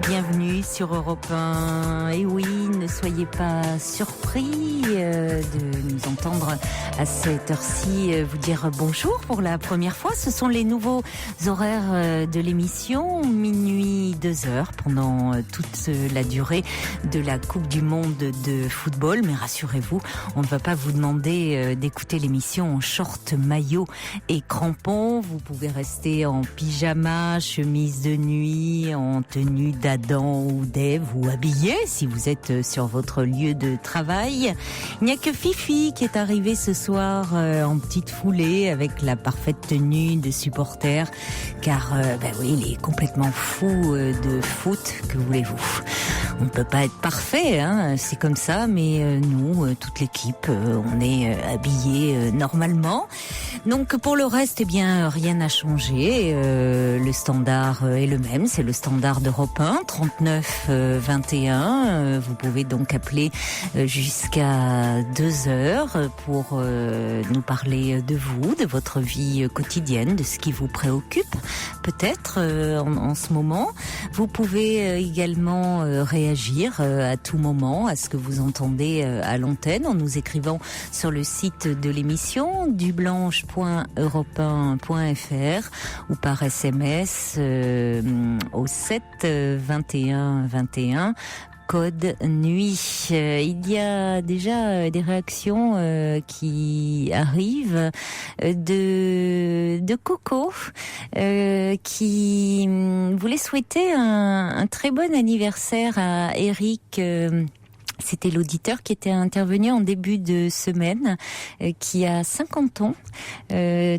Bienvenue sur Europe 1. Et oui, ne soyez pas surpris de nous entendre à cette heure-ci vous dire bonjour pour la première fois. Ce sont les nouveaux horaires de l'émission, minuit 2h pendant toute la durée de la Coupe du Monde de football. Mais rassurez-vous, on ne va pas vous demander d'écouter l'émission en short, maillot et crampons. Vous pouvez rester en pyjama, chemise de nuit, en tenue d'Adam ou d'Ève ou habillé si vous êtes sur votre lieu de travail. Il n'y a que Fifi qui est arrivé ce soir en petite foulée avec la parfaite tenue de supporter car oui, il est complètement fou de foot, que voulez-vous. On ne peut pas être parfait, hein, c'est comme ça, mais nous, toute l'équipe, on est habillés normalement. Donc pour le reste, eh bien, rien n'a changé. Le standard est le même, c'est le standard d'Europe 1, 39 21. Vous pouvez donc appeler jusqu'à 2h pour nous parler de vous, de votre vie quotidienne, de ce qui vous préoccupe peut-être en ce moment. Vous pouvez également réagir à tout moment à ce que vous entendez à l'antenne en nous écrivant sur le site de l'émission dublanche.europe1.fr ou par SMS au 7 21 21 code nuit. Il y a déjà des réactions qui arrivent de Coco qui voulait souhaiter un très bon anniversaire à Eric. C'était l'auditeur qui était intervenu en début de semaine, qui a 50 ans,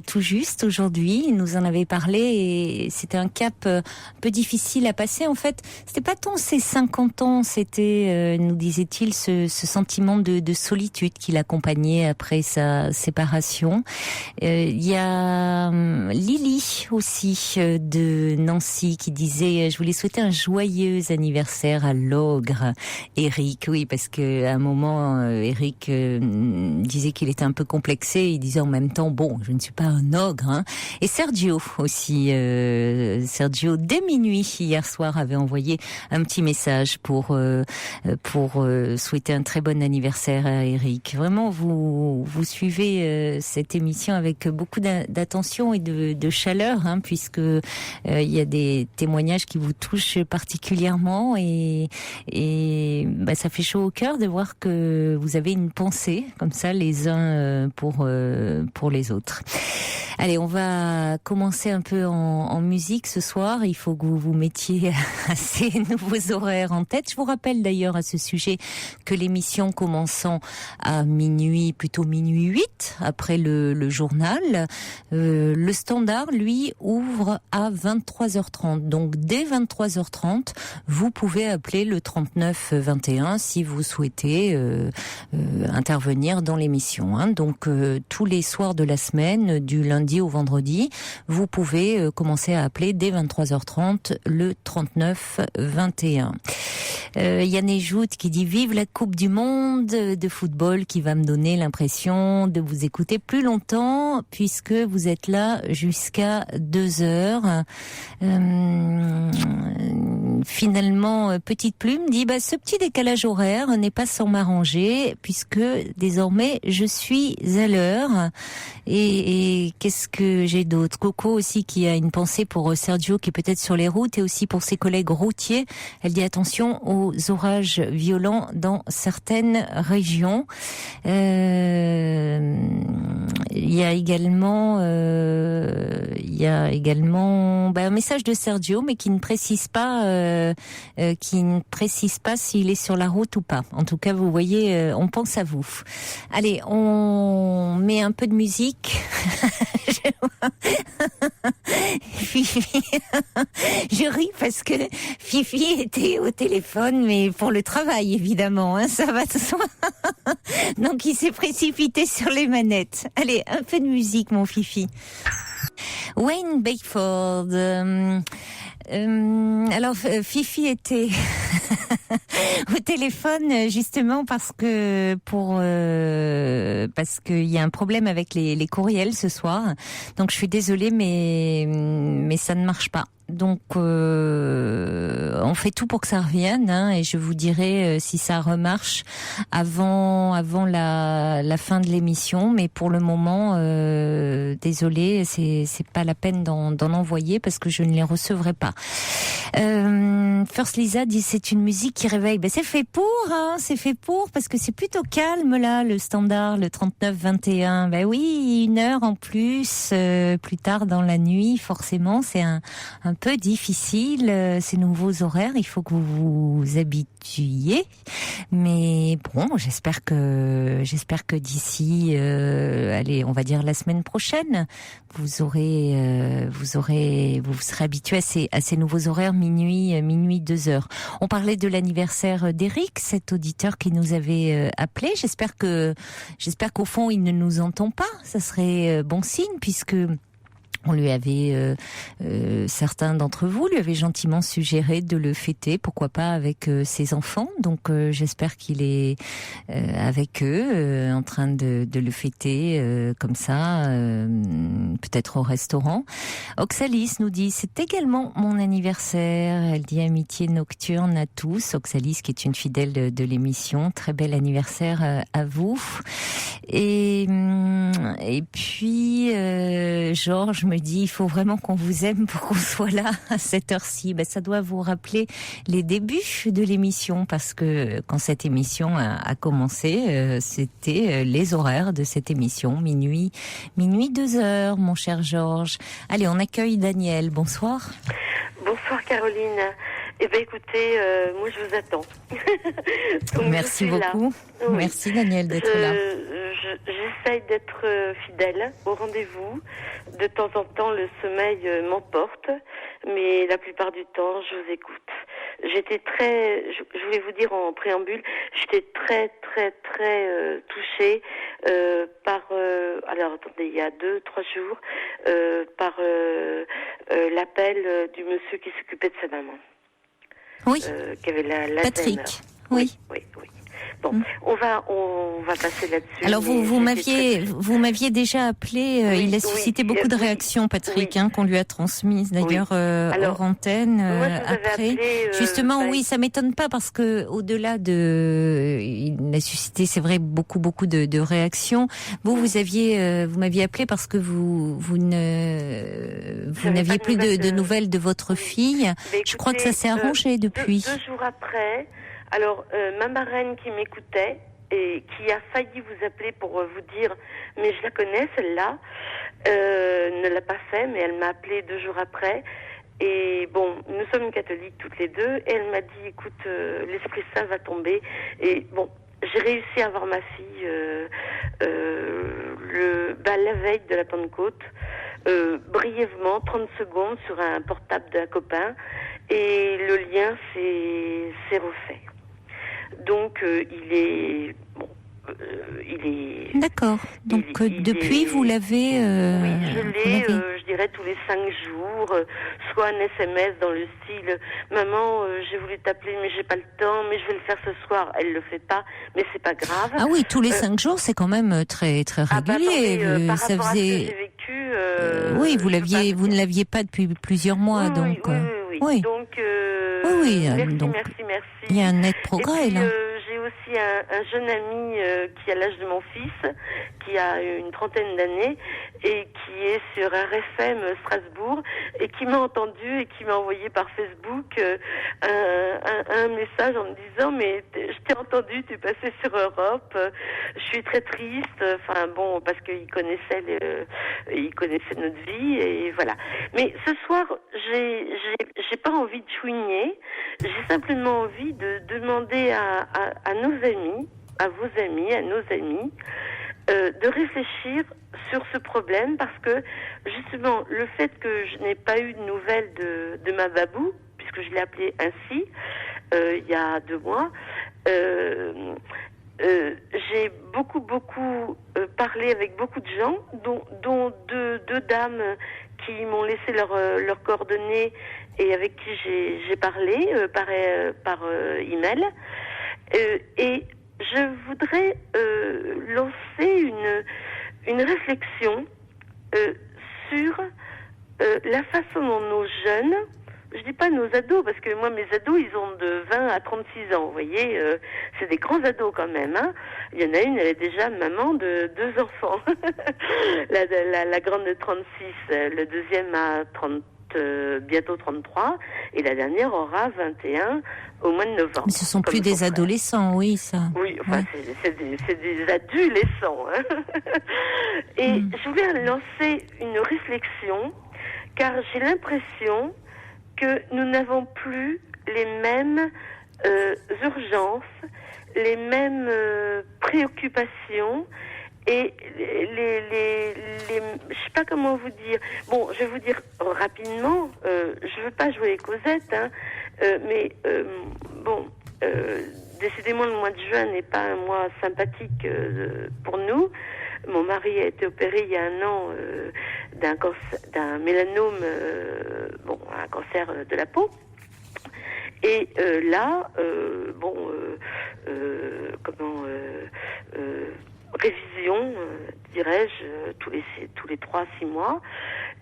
tout juste aujourd'hui. Il nous en avait parlé et c'était un cap un peu difficile à passer. En fait, c'était pas tant ses 50 ans, c'était, nous disait-il, ce sentiment de solitude qui l'accompagnait après sa séparation. Il y a Lily aussi de Nancy qui disait « Je voulais souhaiter un joyeux anniversaire à l'ogre Eric ». Oui, parce qu'à un moment, Eric disait qu'il était un peu complexé. Il disait en même temps, bon, je ne suis pas un ogre. Hein. Et Sergio aussi, Sergio, dès minuit, hier soir, avait envoyé un petit message pour souhaiter un très bon anniversaire à Eric. Vraiment, vous suivez cette émission avec beaucoup d'attention et de chaleur, hein, puisque il y a des témoignages qui vous touchent particulièrement et ça fait chaud au cœur de voir que vous avez une pensée comme ça les uns pour les autres. Allez, on va commencer un peu en musique ce soir. Il faut que vous vous mettiez à ces nouveaux horaires en tête. Je vous rappelle d'ailleurs à ce sujet que l'émission commençant à minuit, plutôt minuit 8, après le journal, le standard, lui, ouvre à 23h30. Donc dès 23h30, vous pouvez appeler le 39 21 si vous souhaitez intervenir dans l'émission. Hein. Donc tous les soirs de la semaine, du lundi au vendredi, vous pouvez commencer à appeler dès 23h30 le 39 21. Yann Ejoute qui dit « Vive la Coupe du Monde de football qui va me donner l'impression de vous écouter plus longtemps puisque vous êtes là jusqu'à 2h. » Finalement, Petite Plume dit « Ce petit décalage horaire n'est pas sans m'arranger puisque désormais je suis à l'heure. » Et qu'est-ce que j'ai d'autre? Coco aussi qui a une pensée pour Sergio qui est peut-être sur les routes et aussi pour ses collègues routiers. Elle dit attention aux orages violents dans certaines régions. Il y a également un message de Sergio mais qui ne précise pas qui ne précise pas s'il est sur la route ou pas. En tout cas, vous voyez, on pense à vous. Allez, on met un peu de musique. Fifi, je ris parce que Fifi était au téléphone, mais pour le travail évidemment, hein, ça va de soi. Donc il s'est précipité sur les manettes. Allez, un peu de musique, mon Fifi. Wayne Bakeford. Alors Fifi était au téléphone justement parce qu'il y a un problème avec les courriels ce soir. Donc je suis désolée, mais ça ne marche pas. Donc on fait tout pour que ça revienne, hein, et je vous dirai si ça remarche avant la fin de l'émission. Mais pour le moment, désolée, c'est pas la peine d'en envoyer parce que je ne les recevrai pas. First Lisa dit c'est une musique qui réveille. Ben c'est fait pour parce que c'est plutôt calme là, le standard, le 39-21. Ben oui, 1 heure en plus tard dans la nuit, forcément c'est un peu difficile, ces nouveaux horaires, il faut que vous vous habituiez. Mais bon, j'espère que d'ici, allez, on va dire la semaine prochaine, vous serez habitué à ces nouveaux horaires, minuit 2 heures. On parlait de l'anniversaire d'Éric, cet auditeur qui nous avait appelé. J'espère qu'au fond il ne nous entend pas. Ça serait bon signe puisque on lui avait, certains d'entre vous lui avaient gentiment suggéré de le fêter, pourquoi pas avec ses enfants. Donc j'espère qu'il est avec eux, en train de le fêter comme ça, peut-être au restaurant. Oxalis nous dit, c'est également mon anniversaire. Elle dit amitié nocturne à tous. Oxalis qui est une fidèle de l'émission. Très bel anniversaire à vous. Et puis Georges me dit, il faut vraiment qu'on vous aime pour qu'on soit là à cette heure-ci. Ben, ça doit vous rappeler les débuts de l'émission, parce que quand cette émission a commencé, c'était les horaires de cette émission, minuit 2 heures, mon cher Georges. Allez, on accueille Daniel. Bonsoir. Bonsoir Caroline. Eh bien écoutez, moi je vous attends. Merci beaucoup. Oui. Merci Daniel d'être là. J'essaye d'être fidèle au rendez-vous. De temps en temps, le sommeil m'emporte, mais la plupart du temps, je vous écoute. Je voulais vous dire en préambule, j'étais très touchée par, alors attendez, il y a 2-3 jours, par l'appel du monsieur qui s'occupait de sa maman. Oui. Qui avait la Patrick. Oui. Bon, on va passer là-dessus. Alors vous m'aviez déjà appelé. Il a suscité beaucoup de réactions, Patrick, qu'on lui a transmises d'ailleurs hors antenne. Après, justement, oui, ça m'étonne pas parce que au-delà il a suscité, c'est vrai, beaucoup de réactions. Vous m'aviez appelé parce que vous n'aviez plus de nouvelles de votre fille. Je crois que ça s'est arrangé depuis. 2 jours après. Alors, ma marraine qui m'écoutait et qui a failli vous appeler pour vous dire, mais je la connais celle-là, ne l'a pas fait, mais elle m'a appelé 2 jours après. Et bon, nous sommes catholiques toutes les deux, et elle m'a dit, écoute, l'Esprit Saint va tomber. Et bon, j'ai réussi à voir ma fille la veille de la Pentecôte, brièvement, 30 secondes sur un portable d'un copain, et le lien s'est refait. Donc il est D'accord. Donc depuis vous l'avez. Oui, je l'ai. Je dirais tous les 5 jours, soit un SMS dans le style maman, j'ai voulu t'appeler mais j'ai pas le temps, mais je vais le faire ce soir. Elle le fait pas, mais c'est pas grave. Ah oui, tous les 5 jours, c'est quand même très régulier. Par rapport à ce que j'ai vécu. Oui, vous ne l'aviez pas depuis plusieurs mois, oui, donc. Oui. Donc. Merci. Il y a un net progrès là. J'ai aussi un jeune ami qui a l'âge de mon fils, qui a une 30aine d'années et qui est sur RFM Strasbourg et qui m'a entendu et qui m'a envoyé par Facebook un message en me disant mais je t'ai entendu, tu es passé sur Europe, je suis très triste, enfin bon, parce qu'il connaissait notre vie et voilà. Mais ce soir, j'ai pas envie de chouigner, J'ai simplement envie de demander à nos amis, à vos amis, à nos amis, de réfléchir sur ce problème, parce que justement le fait que je n'ai pas eu de nouvelles de ma babou, puisque je l'ai appelée ainsi il y a 2 mois, j'ai beaucoup parlé avec beaucoup de gens, dont deux dames qui m'ont laissé leurs coordonnées et avec qui j'ai parlé par email. Et je voudrais lancer une réflexion sur la façon dont nos jeunes, je dis pas nos ados, parce que moi mes ados ils ont de 20 à 36 ans, vous voyez, c'est des grands ados quand même, hein. Il y en a une, elle est déjà maman de 2 enfants. la grande de 36, le deuxième a bientôt 33, et la dernière aura 21 au mois de novembre. Mais ce sont plus des adolescents, oui, ça. Oui, enfin, ouais. c'est des adolescents. Hein. Et je voulais lancer une réflexion, car j'ai l'impression que nous n'avons plus les mêmes urgences, les mêmes préoccupations, et je sais pas comment vous dire. Bon, je vais vous dire rapidement. Je veux pas jouer les Cosettes, hein, mais décidément le mois de juin n'est pas un mois sympathique pour nous. Mon mari a été opéré il y a 1 an d'un mélanome, un cancer de la peau. Et révision, dirais-je, tous les 3-6 mois.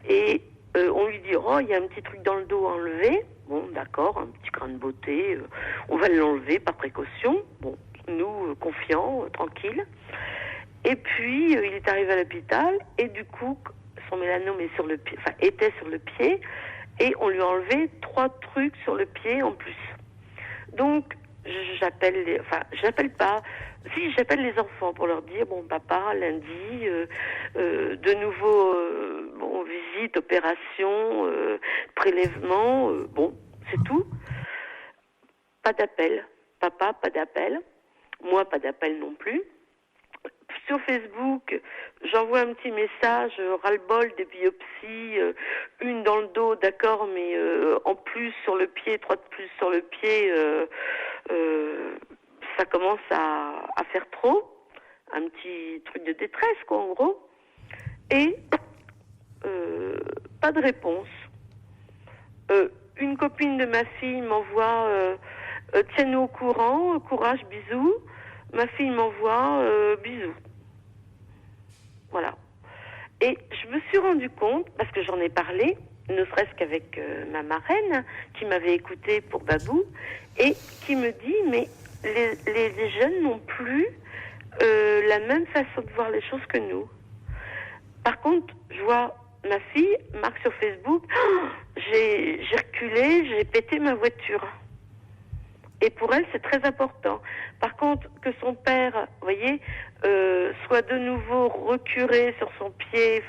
Et on lui dit, il y a un petit truc dans le dos à enlever. Bon, d'accord, un petit grain de beauté. On va l'enlever par précaution. Bon, nous, confiants, tranquilles. Et puis, il est arrivé à l'hôpital. Et du coup, son mélanome était sur le pied. Et on lui a enlevé 3 trucs sur le pied en plus. Donc, j'appelle les enfants pour leur dire, bon, papa, lundi, de nouveau, visite, opération, prélèvement, c'est tout. Pas d'appel. Papa, pas d'appel. Moi, pas d'appel non plus. Sur Facebook, j'envoie un petit message, ras-le-bol des biopsies, une dans le dos, d'accord, mais en plus sur le pied, 3 de plus sur le pied, ça commence à faire trop. Un petit truc de détresse, quoi, en gros. Et pas de réponse. Une copine de ma fille m'envoie tiens-nous au courant, courage, bisous. Ma fille m'envoie bisous. Voilà. Et je me suis rendu compte, parce que j'en ai parlé, ne serait-ce qu'avec ma marraine, qui m'avait écoutée pour Babou, et qui me dit, mais les jeunes n'ont plus la même façon de voir les choses que nous. Par contre, je vois ma fille marque sur Facebook, j'ai reculé, j'ai pété ma voiture. Et pour elle, c'est très important. Par contre, que son père, vous voyez, soit de nouveau recuré sur son pied,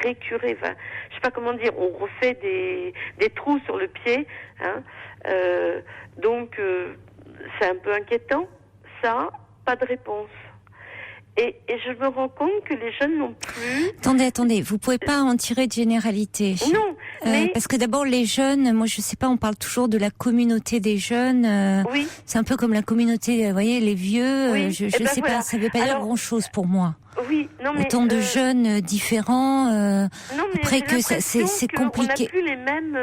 récuré, je sais pas comment dire, on refait des trous sur le pied, hein. Donc, c'est un peu inquiétant. Ça, pas de réponse. Et je me rends compte que les jeunes n'ont plus... Attendez, vous pouvez pas en tirer de généralité. Non, mais... Parce que d'abord, les jeunes, moi je sais pas, on parle toujours de la communauté des jeunes. Oui. C'est un peu comme la communauté, vous voyez, les vieux. Oui. Je sais pas, ça veut pas dire grand-chose pour moi. Oui, non mais... Autant de jeunes différents. Non, mais après que c'est compliqué. On n'a plus les mêmes...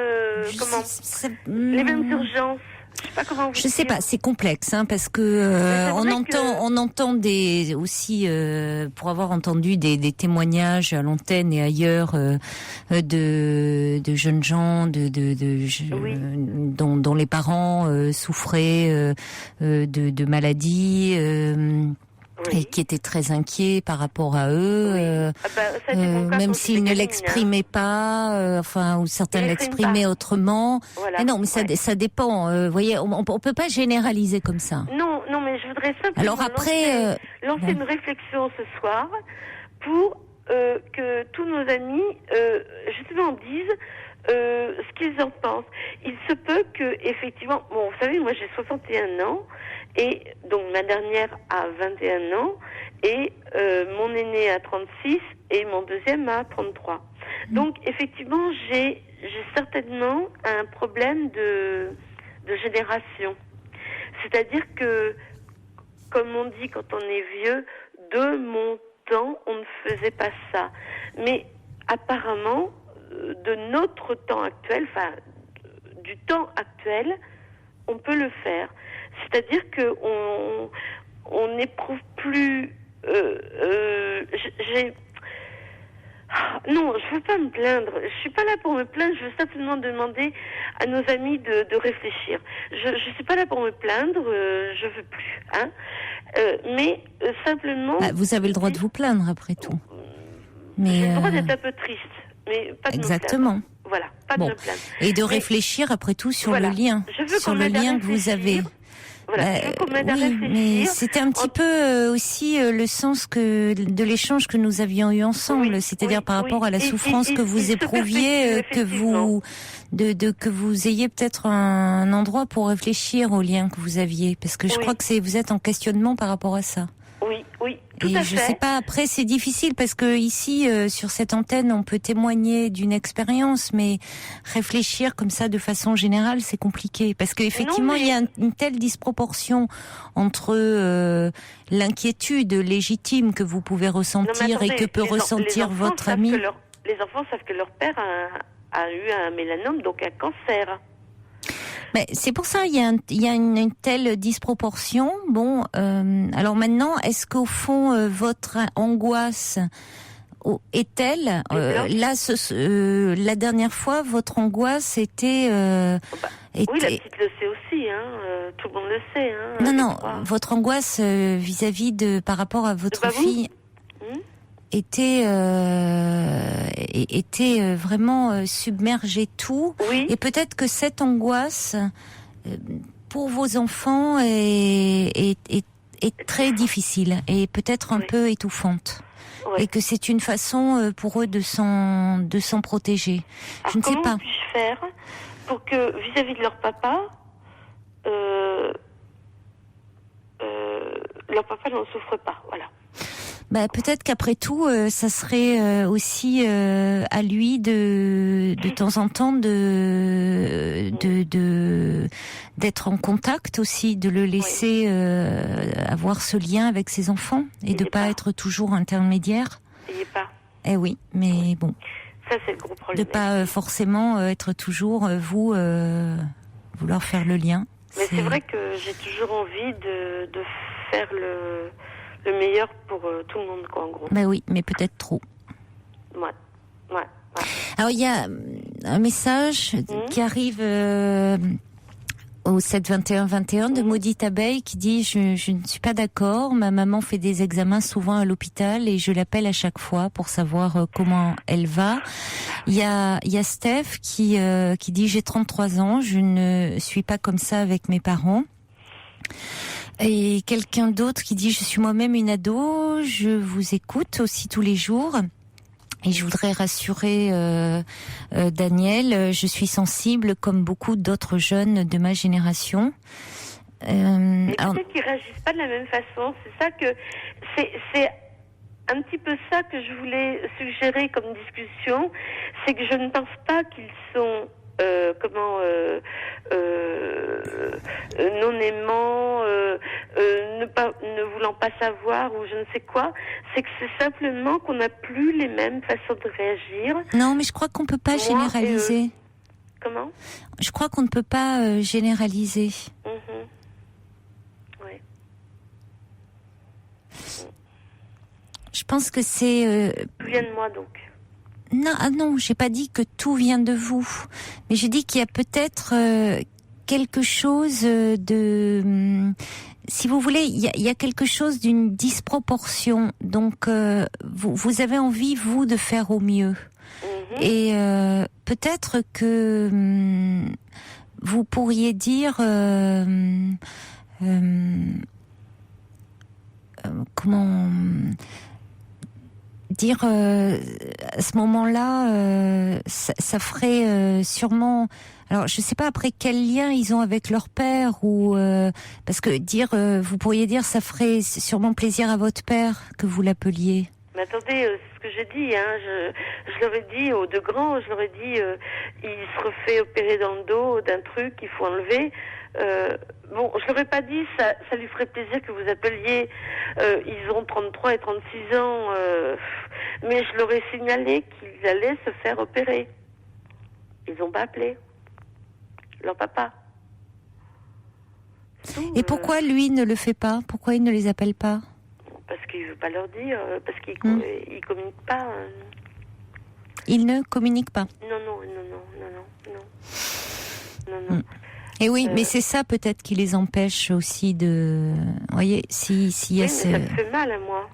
les mêmes urgences. Je sais pas comment vous dire. Sais pas, c'est complexe, hein, parce que on entend aussi pour avoir entendu des témoignages à l'antenne et ailleurs de jeunes gens, dont les parents souffraient de maladies. Et qui étaient très inquiets par rapport à eux, même s'ils ne l'exprimaient pas, ou certains l'exprimaient autrement. Voilà. Mais non, mais ça dépend. Vous voyez, on peut pas généraliser comme ça. Non, mais je voudrais simplement alors après, lancer une réflexion ce soir pour que tous nos amis justement disent ce qu'ils en pensent. Il se peut que, effectivement, bon, vous savez, moi j'ai 61 ans, et donc ma dernière a 21 ans, et mon aîné a 36, et mon deuxième a 33. Donc, effectivement, j'ai certainement un problème de génération. C'est-à-dire que, comme on dit quand on est vieux, de mon temps, on ne faisait pas ça. Mais apparemment, de notre temps actuel, enfin, du temps actuel, on peut le faire. C'est-à-dire que on n'éprouve plus. Non, je veux pas me plaindre. Je suis pas là pour me plaindre. Je veux simplement demander à nos amis de réfléchir. Je suis pas là pour me plaindre. Je veux plus. Hein. Mais simplement. Vous avez le droit de vous plaindre après tout. Mais j'ai le droit d'être un peu triste, mais pas de exactement. me plaindre. Voilà, pas de me plaindre. Et de réfléchir après tout sur le lien, sur le lien que vous avez. Voilà, je veux qu'on m'aide à oui, réfléchir. mais c'était un petit peu aussi le sens de l'échange que nous avions eu ensemble, c'est-à-dire par rapport à la souffrance que vous éprouviez, que vous ayez peut-être un endroit pour réfléchir au lien que vous aviez, parce que je crois que vous êtes en questionnement par rapport à ça. Oui, tout à fait. Et je sais pas, après c'est difficile parce que ici, sur cette antenne, on peut témoigner d'une expérience, mais réfléchir comme ça de façon générale, c'est compliqué. Parce qu'effectivement, il y a une telle disproportion entre l'inquiétude légitime que vous pouvez ressentir et que peut ressentir votre ami. Les enfants savent que leur père a eu un mélanome, donc un cancer. Mais c'est pour ça il y a une telle disproportion. Bon, alors maintenant, est-ce qu'au fond votre angoisse est telle là, la dernière fois, votre angoisse était. Oui, la petite le sait aussi, hein. Tout le monde le sait, hein. Non, votre angoisse vis-à-vis par rapport à votre fille. était vraiment submergé tout. Oui. Et peut-être que cette angoisse pour vos enfants est très difficile et peut-être un peu étouffante. Et que c'est une façon pour eux de s'en protéger. Alors, je ne sais pas. Comment puis-je faire pour que vis-à-vis de leur papa leur papa n'en souffre pas, voilà. Peut-être qu'après tout, ça serait aussi à lui de temps en temps d'être en contact aussi, de le laisser avoir ce lien avec ses enfants et de pas être toujours intermédiaire. Il est pas. Eh oui, mais bon. Ça c'est le gros problème. De pas forcément être toujours vouloir faire le lien. Mais c'est vrai que j'ai toujours envie de faire le meilleur pour tout le monde, quoi, en gros. Oui, mais peut-être trop. Ouais. Alors, il y a un message qui arrive au 7-21-21 de Maudite Abeille qui dit je ne suis pas d'accord, ma maman fait des examens souvent à l'hôpital et je l'appelle à chaque fois pour savoir comment elle va. Il y a Steph qui dit j'ai 33 ans, je ne suis pas comme ça avec mes parents. Et quelqu'un d'autre qui dit je suis moi-même une ado, je vous écoute aussi tous les jours. Et je voudrais rassurer Daniel, je suis sensible comme beaucoup d'autres jeunes de ma génération. Mais peut-être qu'ils réagissent pas de la même façon. C'est ça que c'est un petit peu ça que je voulais suggérer comme discussion, c'est que je ne pense pas qu'ils sont non aimant, ne voulant pas savoir ou je ne sais quoi, c'est que c'est simplement qu'on n'a plus les mêmes façons de réagir. Non, mais je crois qu'on peut pas généraliser. Comment ? Je crois qu'on ne peut pas généraliser. Oui. Je pense que c'est... Tout vient de moi donc. Non, j'ai pas dit que tout vient de vous, mais j'ai dit qu'il y a peut-être quelque chose de, si vous voulez, il y a quelque chose d'une disproportion. Donc, vous avez envie vous de faire au mieux, et peut-être que vous pourriez dire comment. dire à ce moment-là, ça ferait sûrement. Alors, je sais pas après quel lien ils ont avec leur père ou parce que vous pourriez dire, ça ferait sûrement plaisir à votre père que vous l'appeliez. Mais attendez, c'est ce que j'ai dit, hein. Je leur ai dit aux deux grands, je leur ai dit, il se refait opérer dans le dos d'un truc qu'il faut enlever. Bon, je leur ai pas dit, ça lui ferait plaisir que vous appeliez. Ils ont 33 et 36 ans, mais je leur ai signalé qu'ils allaient se faire opérer. Ils n'ont pas appelé leur papa. Et pourquoi lui ne le fait pas? Pourquoi il ne les appelle pas? Parce qu'il veut pas leur dire, parce qu'il il communique pas. Il ne communique pas. Non. Et oui, mais c'est ça peut-être qui les empêche aussi de. Vous voyez, s'il y a mais ça me fait mal à moi.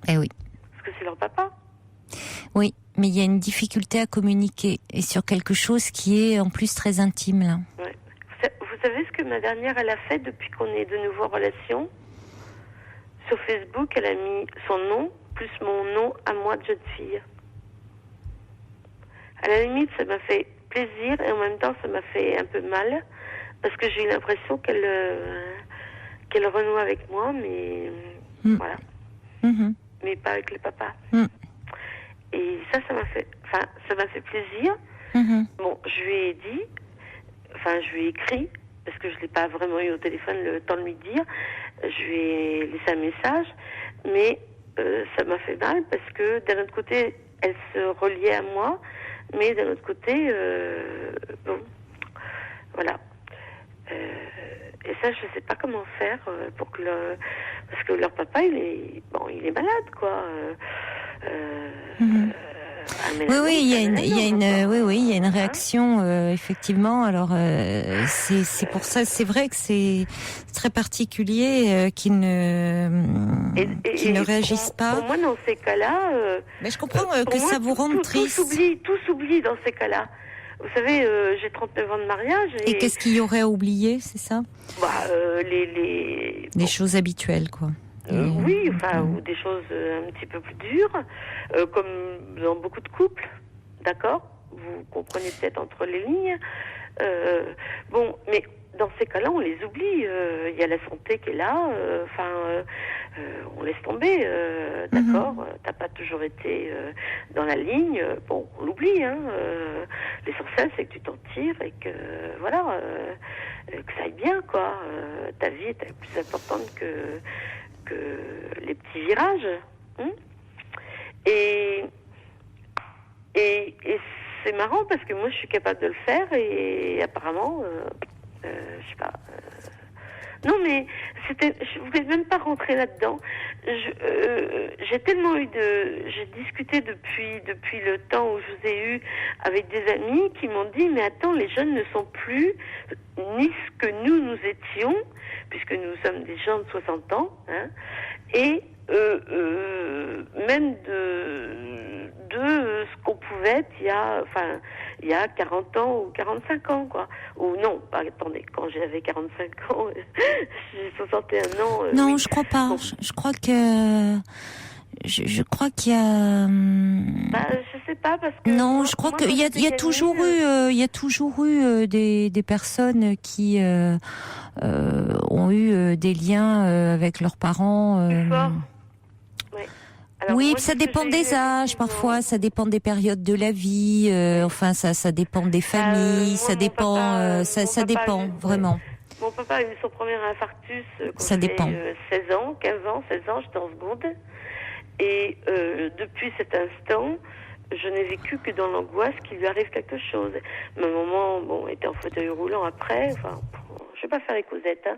Eh oui. Parce que c'est leur papa. Oui, mais il y a une difficulté à communiquer et sur quelque chose qui est en plus très intime là. Ouais. Vous savez ce que ma dernière elle a fait depuis qu'on est de nouveau en relation? Sur Facebook, elle a mis son nom plus mon nom à moi de jeune fille. À la limite, ça m'a fait plaisir et en même temps, ça m'a fait un peu mal parce que j'ai eu l'impression qu'elle renoue avec moi, mais voilà. Mais pas avec le papa. Et ça m'a fait, ça m'a fait plaisir. Bon, je lui ai dit, je lui ai écrit parce que je l'ai pas vraiment eu au téléphone le temps de lui dire. Je lui ai laissé un message, mais ça m'a fait mal parce que d'un autre côté, elle se reliait à moi, mais d'un autre côté, bon, voilà. Et ça, je sais pas comment faire pour que parce que leur papa, il est malade, quoi. Oui, il y a une réaction effectivement. Alors c'est pour ça, c'est vrai que c'est très particulier qu'ils ne réagissent pas. Pour moi, dans ces cas-là, mais je comprends que ça vous rende triste. Tout s'oublie dans ces cas-là. Vous savez, j'ai 39 ans de mariage. Et qu'est-ce qu'il y aurait à oublier, c'est ça? Les choses habituelles, quoi. Oui, ou des choses un petit peu plus dures, comme dans beaucoup de couples, d'accord? Vous comprenez peut-être entre les lignes. Bon, mais dans ces cas-là, on les oublie. Il y a la santé qui est là. On laisse tomber, d'accord? T'as pas toujours été dans la ligne. Bon, on l'oublie. L'essentiel, c'est que tu t'en tires et que voilà, que ça aille bien, quoi. Ta vie est plus importante que les petits virages. Et c'est marrant parce que moi je suis capable de le faire et apparemment je sais pas, non mais je voulais même pas rentrer là-dedans. J'ai tellement j'ai discuté depuis le temps où je vous ai eu avec des amis qui m'ont dit mais attends, les jeunes ne sont plus ni ce que nous étions, puisque nous sommes des gens de 60 ans, et même de ce qu'on pouvait être il y a 40 ans ou 45 ans, quoi. Ou non, attendez, quand j'avais 45 ans, j'ai 61 ans. Non, oui. je crois pas. Je crois que... Je crois qu'il y a... je sais pas parce que... Non, je crois qu'il y a toujours eu des personnes qui ont eu des liens avec leurs parents. Plus fort. Ouais. Alors, oui, moi, ça dépend des âges, parfois, ça dépend des périodes de la vie, ça dépend des familles, ça dépend, ça dépend, vraiment. Mon papa a eu son premier infarctus quand ça dépend. 16 ans, 15 ans, 16 ans, j'étais en seconde. Et depuis cet instant, je n'ai vécu que dans l'angoisse qu'il lui arrive quelque chose. Ma maman, était en fauteuil roulant après, je vais pas faire les causettes,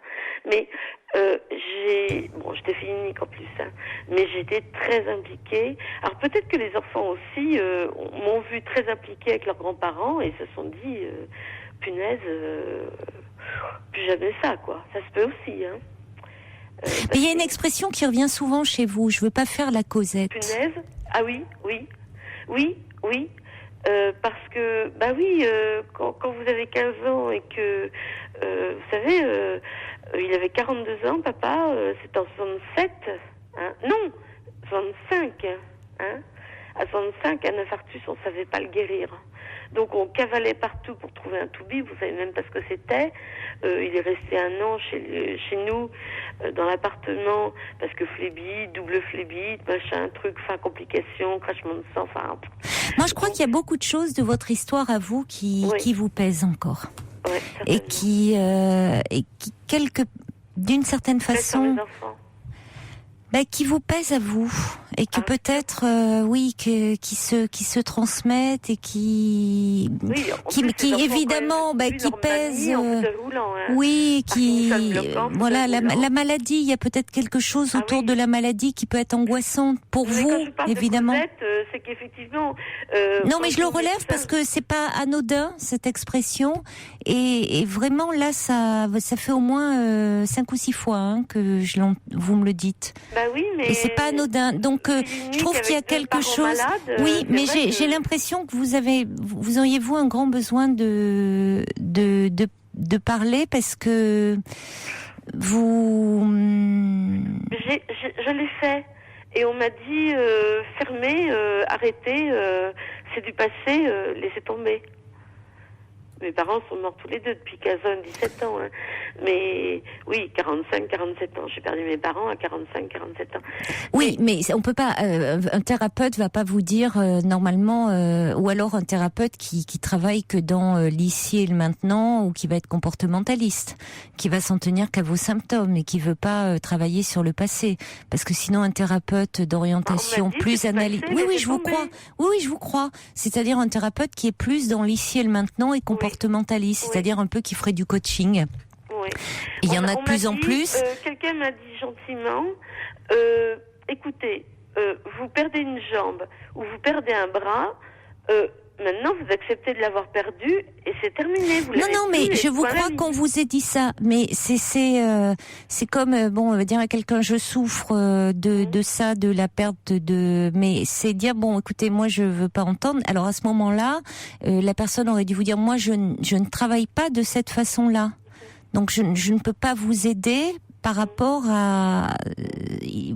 mais j'étais fille unique en plus, mais j'étais très impliquée. Alors peut-être que les enfants aussi m'ont vu très impliquée avec leurs grands-parents et se sont dit, punaise, plus jamais ça, quoi. Ça se peut aussi, Mais il y a une expression qui revient souvent chez vous, je veux pas faire la causette. Punaise? Ah oui. Parce que, quand vous avez 15 ans et que, vous savez, il avait 42 ans, papa, c'était en 67, non, 65, Hein. À 65, un infarctus, on ne savait pas le guérir. Donc on cavalait partout pour trouver un toubib, vous savez même pas ce que c'était. Il est resté 1 an chez nous, dans l'appartement, parce que phlébite, double phlébite, machin, truc, fin complication, crachement de sang, enfin... Moi je crois qu'il y a beaucoup de choses de votre histoire à vous qui vous pèsent encore. Ouais, et qui d'une certaine façon... qui vous pèse à vous et que peut-être qui se transmettent et qui évidemment qui pèsent voilà la maladie, il y a peut-être quelque chose autour de la maladie qui peut être angoissante pour vous évidemment. C'est qu'effectivement non mais je le relève parce que c'est pas anodin cette expression et vraiment là ça fait au moins 5 ou 6 fois que vous me le dites. Oui, mais et c'est pas anodin. Donc je trouve qu'il y a quelque chose. Oui, mais j'ai l'impression que vous auriez-vous un grand besoin de parler parce que vous. Je l'ai fait et on m'a dit fermez, arrêtez, c'est du passé, laissez tomber. Mes parents sont morts tous les deux depuis 17 ans. Hein. Mais oui, 45, 47 ans. J'ai perdu mes parents à 45, 47 ans. Oui, mais on peut pas. Un thérapeute va pas vous dire normalement, ou alors un thérapeute qui travaille que dans l'ici et le maintenant, ou qui va être comportementaliste, qui va s'en tenir qu'à vos symptômes et qui veut pas travailler sur le passé, parce que sinon un thérapeute d'orientation plus analytique. Oui, je vous crois. Oui, je vous crois. C'est-à-dire un thérapeute qui est plus dans l'ici et le maintenant et comportementaliste, c'est-à-dire un peu qui ferait du coaching. Oui. Il y en a de plus en plus. Quelqu'un m'a dit gentiment, écoutez, vous perdez une jambe ou vous perdez un bras, maintenant vous acceptez de l'avoir perdu et c'est terminé. Vous non, mais je vous crois qu'on vous ait dit ça, mais c'est comme on va dire à quelqu'un je souffre de ça, de la perte mais c'est dire écoutez, moi je veux pas entendre. Alors à ce moment-là, la personne aurait dû vous dire moi je ne travaille pas de cette façon-là. Donc je ne peux pas vous aider par rapport à...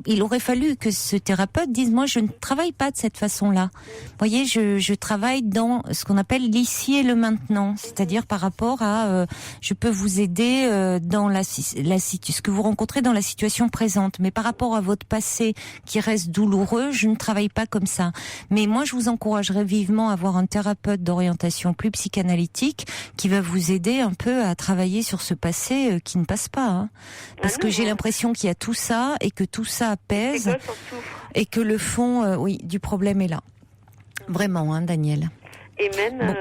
Il aurait fallu que ce thérapeute dise moi je ne travaille pas de cette façon-là. Vous voyez, je travaille dans ce qu'on appelle l'ici et le maintenant, c'est-à-dire par rapport à je peux vous aider dans ce que vous rencontrez dans la situation présente, mais par rapport à votre passé qui reste douloureux, je ne travaille pas comme ça. Mais moi je vous encouragerais vivement à avoir un thérapeute d'orientation plus psychanalytique qui va vous aider un peu à travailler sur ce passé qui ne passe pas. Parce que j'ai l'impression qu'il y a tout ça et que tout ça pèse et que le fond du problème est là. Vraiment, Daniel. Et même,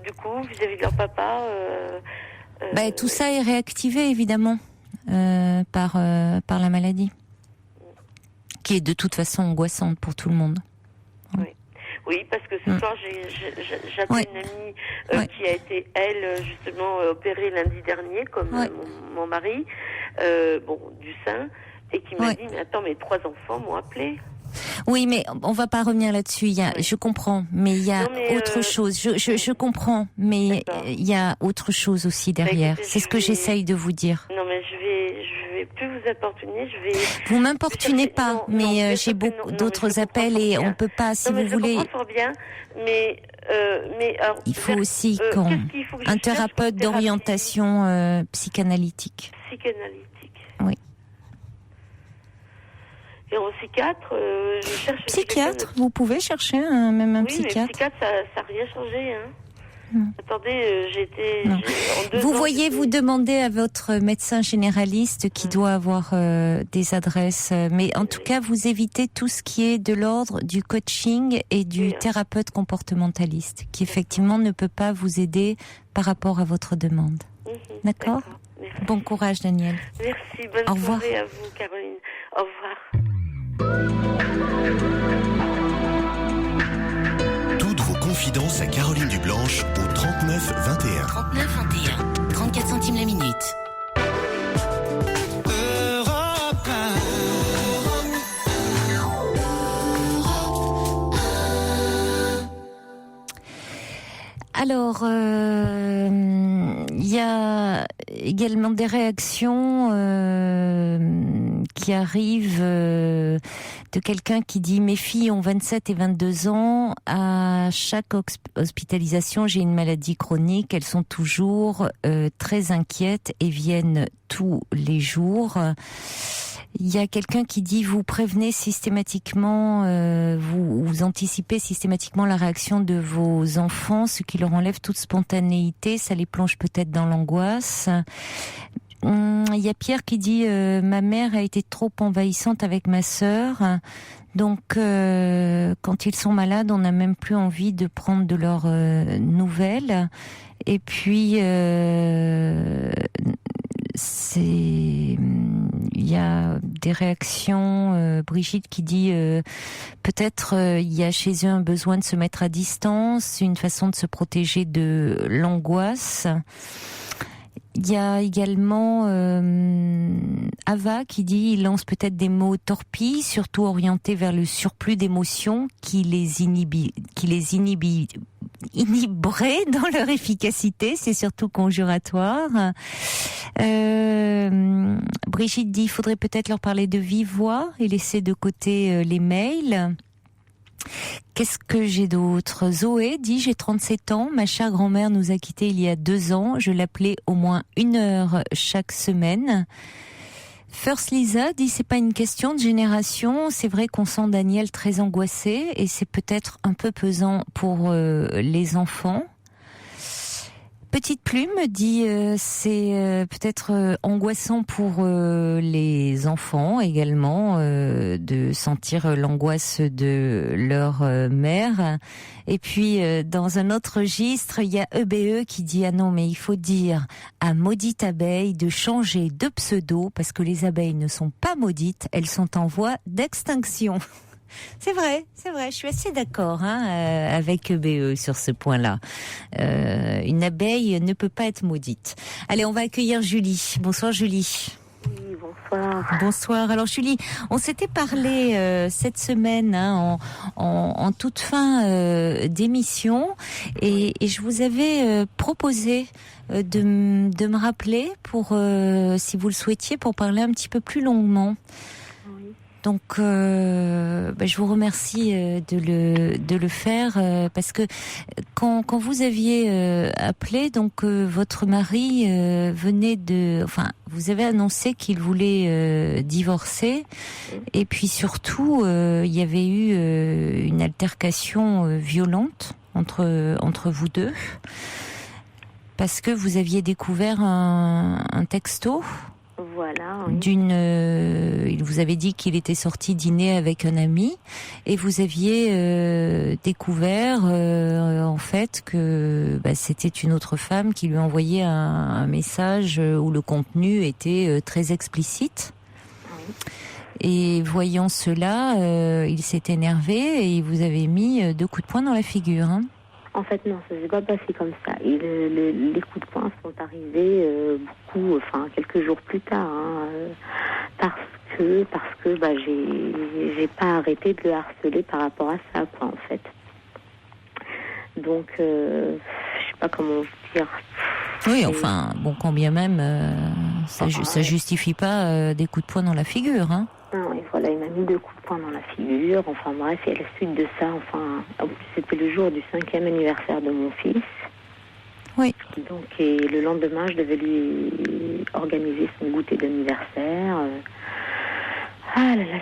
du coup, vis-à-vis de leur papa... tout ça est réactivé, évidemment, par la maladie, qui est de toute façon angoissante pour tout le monde. Oui, parce que ce soir, j'avais une amie qui a été, elle, justement, opérée lundi dernier, comme mon mari, du sein, et qui m'a dit, mais attends, mes 3 enfants m'ont appelé. Oui, mais on va pas revenir là-dessus. Je comprends, mais il y a autre chose. Je comprends, mais il y a autre chose aussi derrière. Écoutez, c'est ce que j'essaye de vous dire. Non, mais je vais plus vous importuner. Vous m'importunez pas, mais j'ai beaucoup d'autres appels et on peut pas, si vous voulez. Je comprends fort bien, mais alors, il faut aussi un thérapeute d'orientation psychanalytique. Oui. Et en psychiatre, je cherche... Psychiatre, vous pouvez chercher même un psychiatre. Oui, mais psychiatre, ça n'a rien changé. Attendez, vous voyez, vous demandez à votre médecin généraliste qui doit avoir des adresses. Mais en tout cas, vous évitez tout ce qui est de l'ordre du coaching et du thérapeute comportementaliste, qui effectivement ne peut pas vous aider par rapport à votre demande. D'accord ? Bon courage, Daniel. Merci, bonne soirée à vous, Caroline. Au revoir. Toutes vos confidences à Caroline Dublanche au 39 21. 39 21. 34 centimes la minute. Alors, il y a également des réactions qui arrive de quelqu'un qui dit: mes filles ont 27 et 22 ans. À chaque hospitalisation, j'ai une maladie chronique. Elles sont toujours très inquiètes et viennent tous les jours. Il y a quelqu'un qui dit: vous prévenez systématiquement, vous anticipez systématiquement la réaction de vos enfants, ce qui leur enlève toute spontanéité, ça les plonge peut-être dans l'angoisse. Il y a Pierre qui dit: ma mère a été trop envahissante avec ma sœur, donc quand ils sont malades, on n'a même plus envie de prendre de leurs nouvelles. Et puis il y a des réactions. Brigitte qui dit peut-être il y a chez eux un besoin de se mettre à distance, une façon de se protéger de l'angoisse. Il y a également Ava qui dit: il lance peut-être des mots torpilles, surtout orientés vers le surplus d'émotions qui les inhiberait dans leur efficacité. C'est surtout conjuratoire. Brigitte dit: il faudrait peut-être leur parler de vive voix et laisser de côté les mails. Qu'est-ce que j'ai d'autre? Zoé dit: j'ai 37 ans, ma chère grand-mère nous a quittés il y a 2 ans, je l'appelais au moins 1 heure chaque semaine. First Lisa dit: c'est pas une question de génération, c'est vrai qu'on sent Daniel très angoissé et c'est peut-être un peu pesant pour les enfants. Petite Plume dit c'est peut-être angoissant pour les enfants également de sentir l'angoisse de leur mère. Et puis dans un autre registre, il y a EBE qui dit: ah non, mais il faut dire à maudite abeille de changer de pseudo parce que les abeilles ne sont pas maudites, elles sont en voie d'extinction. C'est vrai, je suis assez d'accord avec EBE sur ce point-là. Une abeille ne peut pas être maudite. Allez, on va accueillir Julie. Bonsoir Julie. Oui, bonsoir. Bonsoir. Alors Julie, on s'était parlé cette semaine en toute fin d'émission et je vous avais proposé de me rappeler pour, si vous le souhaitiez, pour parler un petit peu plus longuement. Donc, je vous remercie de le faire parce que quand vous aviez appelé, donc votre mari vous avez annoncé qu'il voulait divorcer, et puis surtout il y avait eu une altercation violente entre vous deux parce que vous aviez découvert un texto. Voilà, oui. Il vous avait dit qu'il était sorti dîner avec un ami et vous aviez découvert en fait que c'était une autre femme qui lui envoyait un message où le contenu était très explicite. Oui. Et voyant cela, il s'est énervé et il vous avait mis 2 coups de poing dans la figure. En fait, non, ça s'est pas passé comme ça. Et les coups de poing sont arrivés quelques jours plus tard, parce que j'ai pas arrêté de le harceler par rapport à ça, quoi, en fait. Donc, je sais pas comment dire. Oui, enfin, bon, quand bien même, ça justifie pas des coups de poing dans la figure, hein. Non, et voilà, il m'a mis 2 coups de poing dans la figure. Enfin bref, et à la suite de ça, en plus c'était le jour du 5e anniversaire de mon fils. Oui. Donc, et le lendemain, je devais lui organiser son goûter d'anniversaire. Ah là là,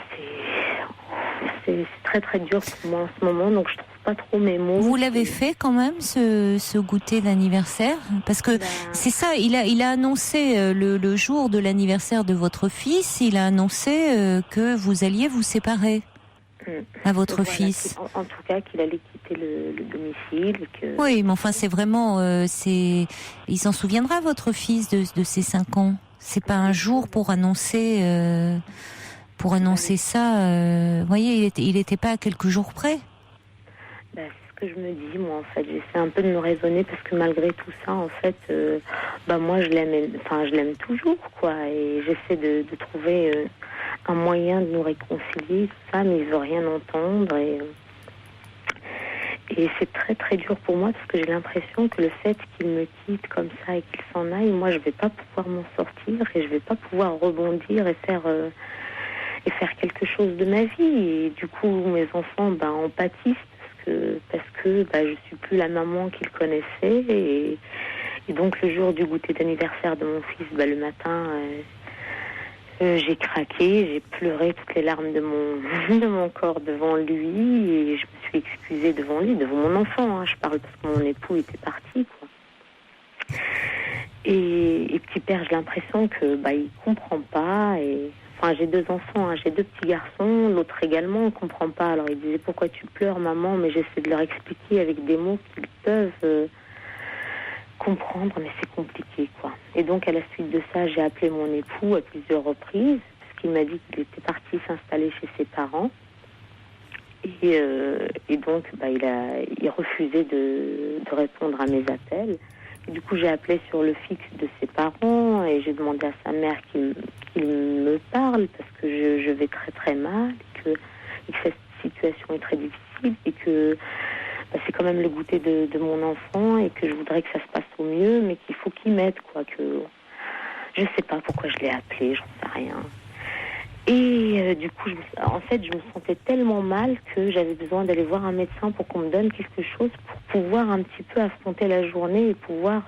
c'est très très dur pour moi en ce moment, donc je trouve pas trop mes mots. Vous l'avez fait quand même, ce goûter d'anniversaire? Parce que c'est ça, il a annoncé le jour de l'anniversaire de votre fils, il a annoncé que vous alliez vous séparer à votre fils. En tout cas, qu'il allait quitter le domicile. Oui, mais enfin, c'est vraiment... il s'en souviendra, votre fils, de ses 5 ans. C'est pas un jour pour annoncer ça. Vous voyez, il était pas à quelques jours près. C'est ce que je me dis, moi, en fait. J'essaie un peu de me raisonner parce que malgré tout ça, en fait, moi, je l'aime toujours, quoi. Et j'essaie de trouver un moyen de nous réconcilier, tout ça, mais il veut rien entendre. Et c'est très, très dur pour moi parce que j'ai l'impression que le fait qu'il me quitte comme ça et qu'il s'en aille, moi, je vais pas pouvoir m'en sortir et je vais pas pouvoir rebondir et faire faire quelque chose de ma vie. Et du coup, mes enfants en pâtissent parce que je suis plus la maman qu'ils connaissaient. Et donc, le jour du goûter d'anniversaire de mon fils, le matin, j'ai craqué, j'ai pleuré toutes les larmes de mon corps devant lui. Et je me suis excusée devant lui, devant mon enfant. Hein, je parle parce que mon époux était parti, quoi. Et petit père, j'ai l'impression que il comprend pas. Et enfin, j'ai 2 enfants, hein, j'ai 2 petits garçons, l'autre également, ne comprend pas. Alors il disait pourquoi tu pleures, maman, mais j'essaie de leur expliquer avec des mots qu'ils peuvent comprendre, mais c'est compliqué, quoi. Et donc à la suite de ça, j'ai appelé mon époux à plusieurs reprises parce qu'il m'a dit qu'il était parti s'installer chez ses parents. Et donc il refusait de répondre à mes appels. Et du coup, j'ai appelé sur le fixe de ses parents et j'ai demandé à sa mère qu'il me parle parce que je vais très très mal et que cette situation est très difficile et que c'est quand même le goûter de mon enfant et que je voudrais que ça se passe au mieux, mais qu'il faut qu'il m'aide, quoi. Que je sais pas pourquoi je l'ai appelé, j'en sais rien. Et du coup, je me sentais tellement mal que j'avais besoin d'aller voir un médecin pour qu'on me donne quelque chose pour pouvoir un petit peu affronter la journée et pouvoir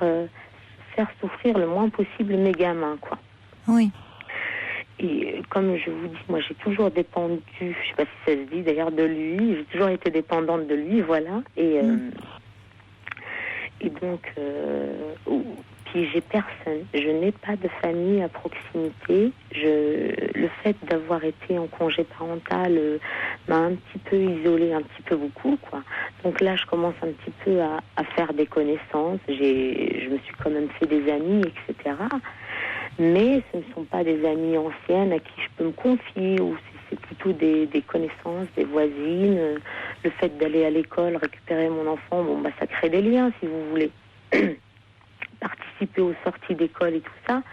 faire souffrir le moins possible mes gamins, quoi. Oui. Et comme je vous dis, moi j'ai toujours dépendu, je sais pas si ça se dit d'ailleurs, de lui, j'ai toujours été dépendante de lui, voilà. Et donc, puis j'ai personne, je n'ai pas de famille à proximité. Le fait d'avoir été en congé parental m'a un petit peu isolée, un petit peu beaucoup, quoi. Donc là, je commence un petit peu à faire des connaissances. Je me suis quand même fait des amis, etc. Mais ce ne sont pas des amies anciennes à qui je peux me confier, ou c'est plutôt des connaissances, des voisines. Le fait d'aller à l'école, récupérer mon enfant, ça crée des liens, si vous voulez. Participer aux sorties d'école et tout ça.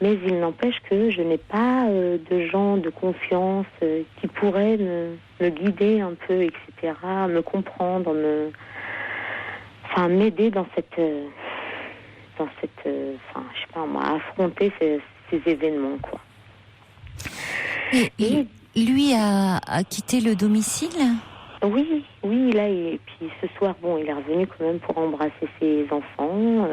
Mais il n'empêche que je n'ai pas de gens de confiance qui pourraient me guider un peu, etc., me comprendre, m'aider dans cette je sais pas moi, affronter ces événements, quoi. Et lui a quitté le domicile ? Oui, là, et puis ce soir, il est revenu quand même pour embrasser ses enfants,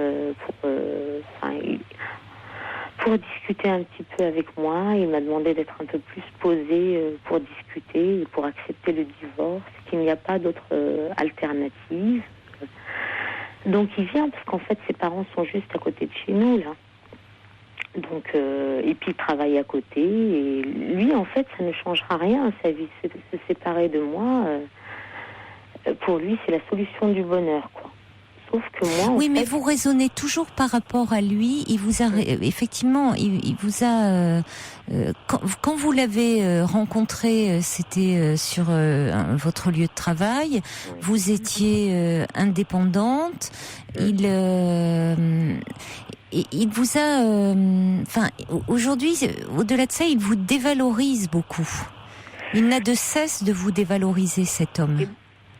pour discuter un petit peu avec moi. Il m'a demandé d'être un peu plus posé pour discuter et pour accepter le divorce, qu'il n'y a pas d'autre alternative. Donc il vient parce qu'en fait ses parents sont juste à côté de chez nous, là. Donc et puis il travaille à côté et lui en fait ça ne changera rien à sa vie, se séparer de moi. Pour lui c'est la solution du bonheur, quoi. Sauf que moi mais vous raisonnez toujours par rapport à lui. Il vous a effectivement, il vous a quand vous l'avez rencontré, c'était sur votre lieu de travail. Oui. Vous étiez indépendante. Il vous a, aujourd'hui, au-delà de ça, il vous dévalorise beaucoup. Il n'a de cesse de vous dévaloriser, cet homme.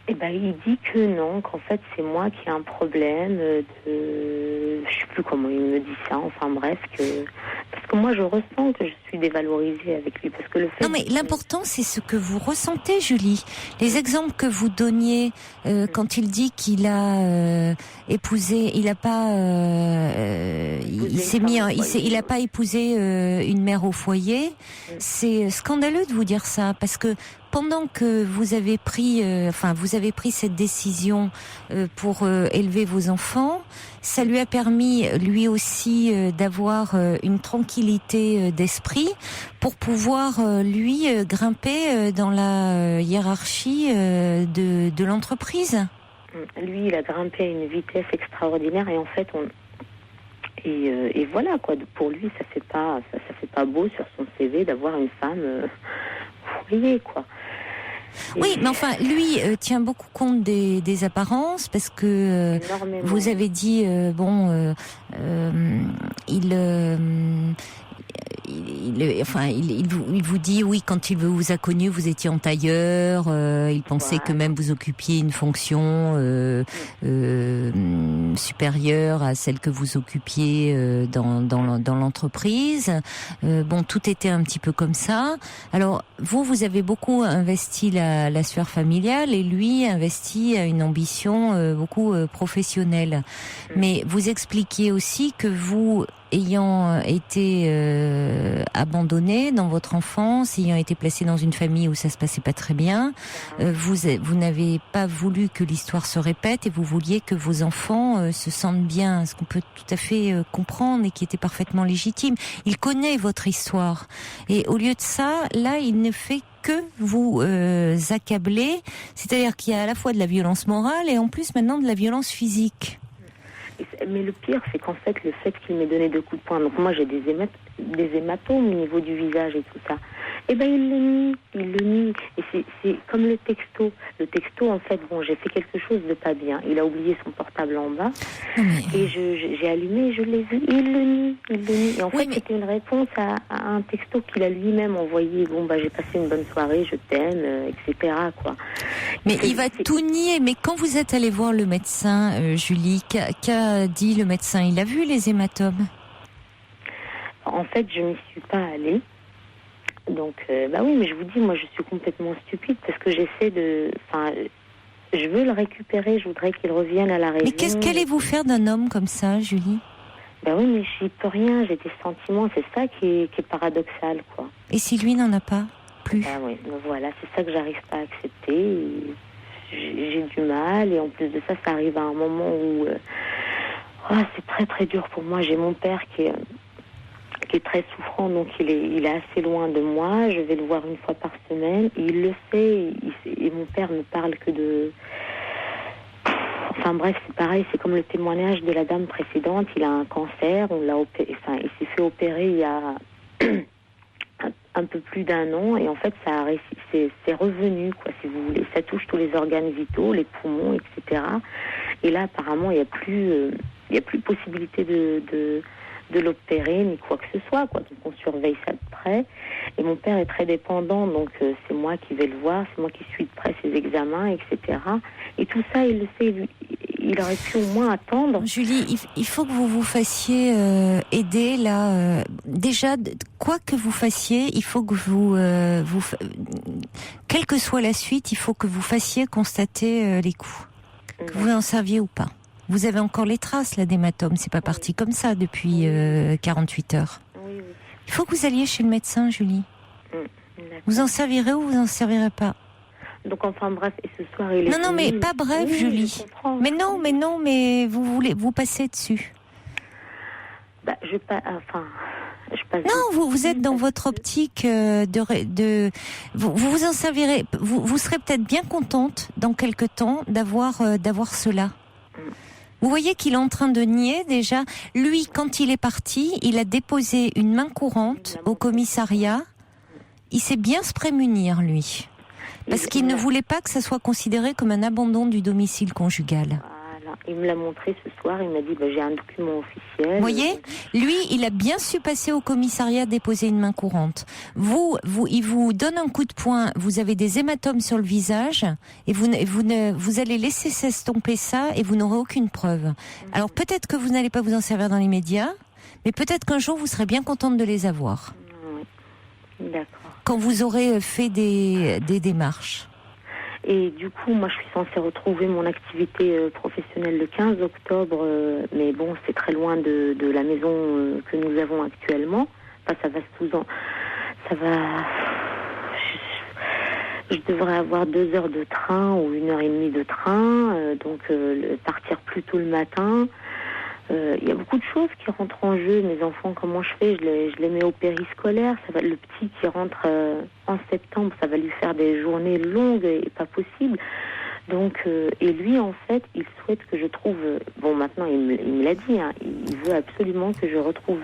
Il dit que non, qu'en fait c'est moi qui ai un problème je sais plus comment il me dit ça, parce que moi je ressens que je suis dévalorisée avec lui, parce que le fait... Non mais l'important c'est ce que vous ressentez, Julie. Les exemples que vous donniez quand il dit qu'il a épousé, il a pas il a pas épousé une mère au foyer. C'est scandaleux de vous dire ça, parce que pendant que vous avez pris cette décision pour élever vos enfants, ça lui a permis lui aussi d'avoir une tranquillité d'esprit pour pouvoir lui grimper dans la hiérarchie de l'entreprise. Lui, il a grimpé à une vitesse extraordinaire et en fait et voilà, quoi. Pour lui, ça fait pas beau sur son CV d'avoir une femme foyer, quoi. Oui, mais enfin, lui tient beaucoup compte des apparences, parce que vous avez dit il vous dit oui, quand il vous a connu, vous étiez en tailleur. Il pensait que même vous occupiez une fonction supérieure à celle que vous occupiez dans l'entreprise. Bon, tout était un petit peu comme ça. Alors vous avez beaucoup investi la sphère familiale et lui investi à une ambition beaucoup professionnelle. Mais vous expliquiez aussi que vous, ayant été abandonné dans votre enfance, ayant été placé dans une famille où ça se passait pas très bien, vous n'avez pas voulu que l'histoire se répète et vous vouliez que vos enfants se sentent bien, ce qu'on peut tout à fait comprendre et qui était parfaitement légitime. Il connaît votre histoire et au lieu de ça, là, il ne fait que vous accabler, c'est-à-dire qu'il y a à la fois de la violence morale et en plus maintenant de la violence physique. Mais le pire, c'est qu'en fait, le fait qu'il m'ait donné 2 coups de poing, donc moi j'ai des hématomes au niveau du visage et tout ça, eh ben il le nie. Et c'est comme le texto. Le texto, en fait, bon, j'ai fait quelque chose de pas bien. Il a oublié son portable en bas, et j'ai allumé et je l'ai vu. Il le nie. Et en fait, c'était une réponse à un texto qu'il a lui-même envoyé. Bon, j'ai passé une bonne soirée, je t'aime, etc., quoi. Mais il va tout nier. Mais quand vous êtes allé voir le médecin, Julie, qu'a dit le médecin? Il a vu les hématomes? En fait, je n'y suis pas allée. Donc, oui, mais je vous dis, moi, je suis complètement stupide parce que je veux le récupérer, je voudrais qu'il revienne à la raison. Mais qu'allez-vous faire d'un homme comme ça, Julie? Oui, mais j'y peux rien, j'ai des sentiments, c'est ça qui est paradoxal, quoi. Et si lui n'en a pas plus? Oui, voilà, c'est ça que j'arrive pas à accepter. J'ai du mal, et en plus de ça, ça arrive à un moment où c'est très très dur pour moi. J'ai mon père qui est très souffrant, donc il est assez loin de moi. Je vais le voir une fois par semaine. Il le sait, et mon père ne parle que de... Enfin bref, c'est pareil, c'est comme le témoignage de la dame précédente. Il a un cancer, il s'est fait opérer il y a un peu plus d'1 an, et en fait c'est revenu, quoi, si vous voulez. Ça touche tous les organes vitaux, les poumons, etc. Et là, apparemment, il y a plus possibilité de l'opérer ni quoi que ce soit, quoi. Donc on surveille ça de près. Et mon père est très dépendant, donc c'est moi qui vais le voir, c'est moi qui suis de près ses examens, etc. Et tout ça, il le sait. Il aurait pu au moins attendre. Julie, il faut que vous vous fassiez aider là. Déjà, quoi que vous fassiez, il faut que quelle que soit la suite, il faut que vous fassiez constater les coups, que vous en serviez ou pas. Vous avez encore les traces là d'hématome, c'est pas parti comme ça depuis 48 heures. Oui. Il faut que vous alliez chez le médecin, Julie. Vous en servirez ou vous en servirez pas? Donc enfin bref, et ce soir il est... Non, mais pas bref, oui, Julie. Mais vous passez dessus. Je passe... Non, vous êtes dans votre optique vous en servirez. Vous serez peut-être bien contente dans quelque temps d'avoir cela. Vous voyez qu'il est en train de nier déjà. Lui, quand il est parti, il a déposé une main courante au commissariat. Il sait bien se prémunir, lui. Parce qu'il ne voulait pas que ça soit considéré comme un abandon du domicile conjugal. Voilà. Il me l'a montré ce soir, il m'a dit j'ai un document officiel. Vous voyez, lui, il a bien su passer au commissariat déposer une main courante. Il vous donne un coup de poing, vous avez des hématomes sur le visage et vous allez laisser s'estomper ça et vous n'aurez aucune preuve. Alors peut-être que vous n'allez pas vous en servir dans l'immédiat, mais peut-être qu'un jour vous serez bien contente de les avoir. Oui, d'accord. Quand vous aurez fait des démarches. Et du coup, moi, je suis censée retrouver mon activité professionnelle le 15 octobre, mais bon, c'est très loin de la maison que nous avons actuellement. Enfin, ça va ça va... Je devrais avoir 2 heures de train ou 1h30 de train, donc partir plus tôt le matin. Il y a beaucoup de choses qui rentrent en jeu. Mes enfants, comment je fais? Je les mets au périscolaire. Le petit qui rentre en septembre, ça va lui faire des journées longues et pas possible. Donc, et lui, en fait, il souhaite que je trouve... Bon, maintenant, il me l'a dit, hein, il veut absolument que je retrouve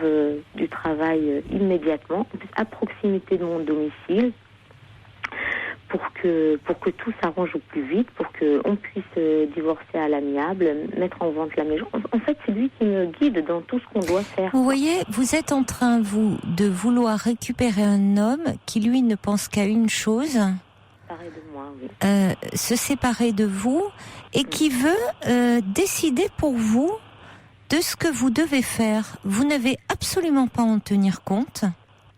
du travail immédiatement, à proximité de mon domicile, pour que tout s'arrange au plus vite, pour qu'on puisse divorcer à l'amiable, mettre en vente la maison. En fait, c'est lui qui me guide dans tout ce qu'on doit faire. Vous voyez, vous êtes en train, vous, de vouloir récupérer un homme qui, lui, ne pense qu'à une chose. Séparer de moi, oui. Se séparer de vous et qui veut décider pour vous de ce que vous devez faire. Vous n'avez absolument pas à en tenir compte.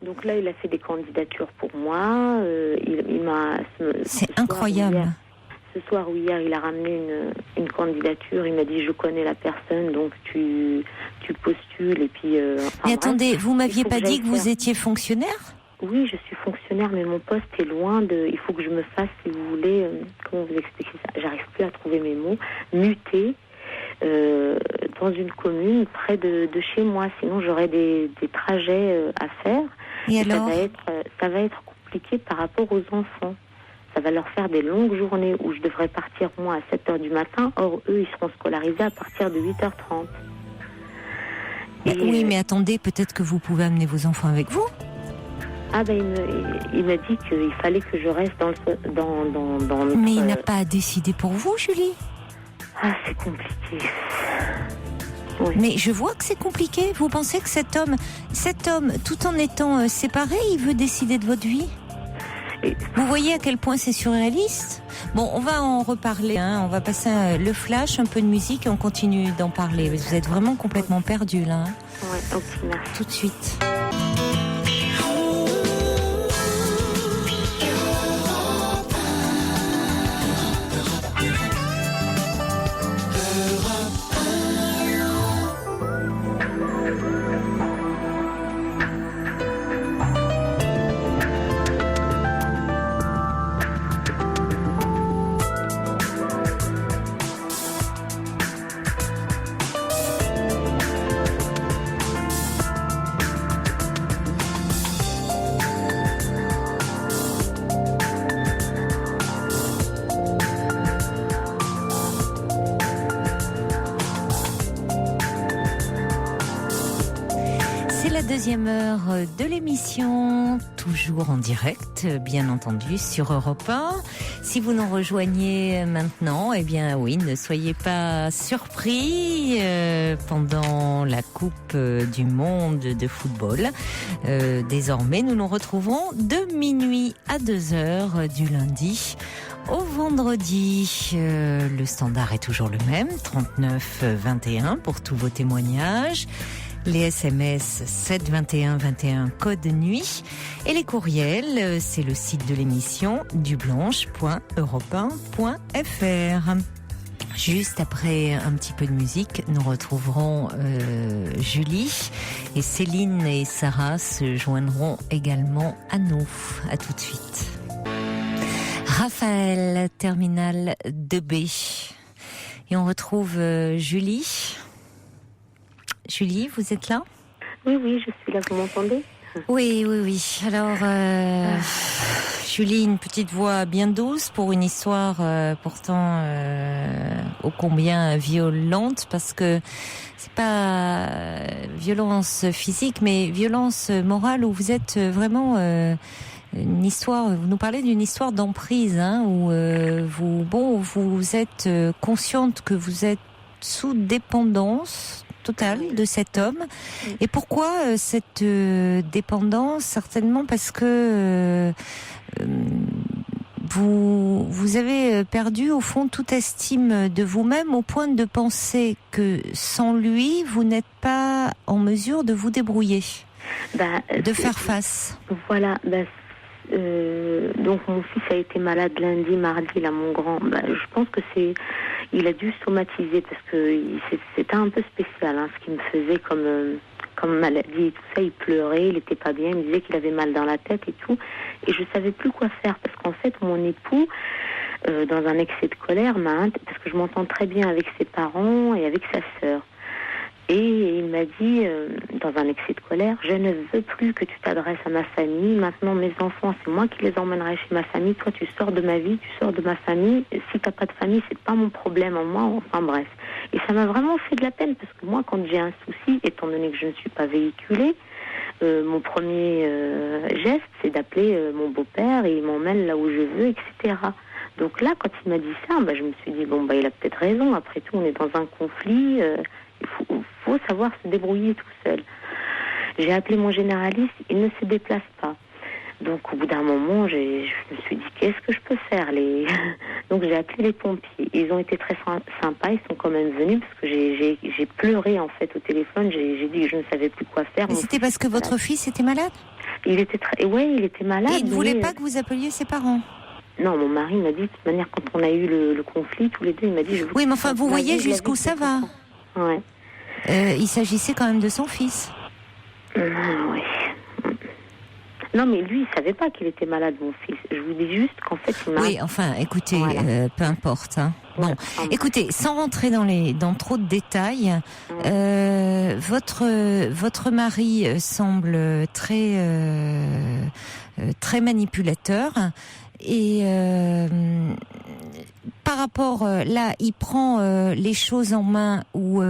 Donc là, il a fait des candidatures pour moi. Il m'a. C'est incroyable. Ce soir ou hier, il a ramené une candidature. Il m'a dit je connais la personne, donc tu postules et puis. Mais attendez, vous m'aviez pas dit que vous étiez fonctionnaire ? Oui, je suis fonctionnaire, mais mon poste est loin de. Il faut que je me fasse, si vous voulez, comment vous expliquer ça ? J'arrive plus à trouver mes mots. Muter dans une commune près de chez moi, sinon j'aurais des trajets à faire. Et alors ça va être compliqué par rapport aux enfants. Ça va leur faire des longues journées où je devrais partir moi à 7h du matin. Or, eux, ils seront scolarisés à partir de 8h30. Oui, mais attendez, peut-être que vous pouvez amener vos enfants avec vous. Ah ben, il m'a dit qu'il fallait que je reste dans Mais il n'a pas décidé pour vous, Julie. Ah, c'est compliqué. Oui. Mais je vois que c'est compliqué. Vous pensez que cet homme, tout en étant séparé, il veut décider de votre vie ? Vous voyez à quel point c'est surréaliste ? Bon, on va en reparler. On va passer le flash, un peu de musique et on continue d'en parler. Vous êtes vraiment complètement perdu là. Oui, ok, merci. Tout de suite. Deuxième heure de l'émission, toujours en direct, bien entendu, sur Europe 1. Si vous nous rejoignez maintenant, eh bien oui, ne soyez pas surpris pendant la Coupe du Monde de football. Désormais, nous nous retrouverons de minuit à 2h du lundi au vendredi. Le standard est toujours le même, 39 21 pour tous vos témoignages. Les SMS 7 21 21 code nuit et les courriels, c'est le site de l'émission dublanche.europe1.fr. Juste après un petit peu de musique, nous retrouverons Julie et Céline et Sarah se joindront également à nous. À tout de suite. Raphaël, terminal 2B. Et on retrouve Julie. Julie, vous êtes là ? Oui, je suis là, vous m'entendez ? Oui. Alors, Julie, une petite voix bien douce pour une histoire pourtant ô combien violente, parce que c'est pas violence physique, mais violence morale, où vous êtes vraiment une histoire. Vous nous parlez d'une histoire d'emprise, où vous êtes consciente que vous êtes sous dépendance totale de cet homme. Et pourquoi cette dépendance ? Certainement parce que vous avez perdu au fond toute estime de vous-même, au point de penser que sans lui, vous n'êtes pas en mesure de vous débrouiller, de faire face. Voilà. Donc mon fils a été malade lundi, mardi, là, mon grand. Je pense que il a dû somatiser, parce que c'était un peu spécial, ce qu'il me faisait comme maladie et tout ça. Il pleurait, il était pas bien, il me disait qu'il avait mal dans la tête et tout. Et je savais plus quoi faire, parce qu'en fait, mon époux, dans un excès de colère, parce que je m'entends très bien avec ses parents et avec sa sœur. Et il m'a dit, dans un excès de colère, je ne veux plus que tu t'adresses à ma famille. Maintenant, mes enfants, c'est moi qui les emmènerai chez ma famille. Toi, tu sors de ma vie, tu sors de ma famille. Si t'as pas de famille, c'est pas mon problème en moi. Enfin bref. Et ça m'a vraiment fait de la peine, parce que moi, quand j'ai un souci, étant donné que je ne suis pas véhiculée, mon premier geste, c'est d'appeler mon beau-père et il m'emmène là où je veux, etc. Donc là, quand il m'a dit ça, je me suis dit, il a peut-être raison. Après tout, on est dans un conflit. Il faut savoir se débrouiller tout seul. J'ai appelé mon généraliste, il ne se déplace pas. Donc au bout d'un moment, je me suis dit, qu'est-ce que je peux faire Donc j'ai appelé les pompiers. Ils ont été très sympas, ils sont quand même venus parce que j'ai pleuré en fait au téléphone. J'ai dit que je ne savais plus quoi faire. Et c'était parce que votre fils était malade ? Il était il était malade. Et il ne voulait pas que vous appeliez ses parents ? Non, mon mari m'a dit, de toute manière, quand on a eu le conflit, tous les deux, il m'a dit... Oui, mais enfin, vous voyez jusqu'où ça va. Ouais. Il s'agissait quand même de son fils. Oui. Non, mais lui, il savait pas qu'il était malade, mon fils. Je vous dis juste qu'en fait, il m'a... Oui, enfin, écoutez, Voilà. peu importe. Hein. Bon, écoutez, sans rentrer dans trop de détails, votre mari semble très manipulateur. Et par rapport là, il prend les choses en main ou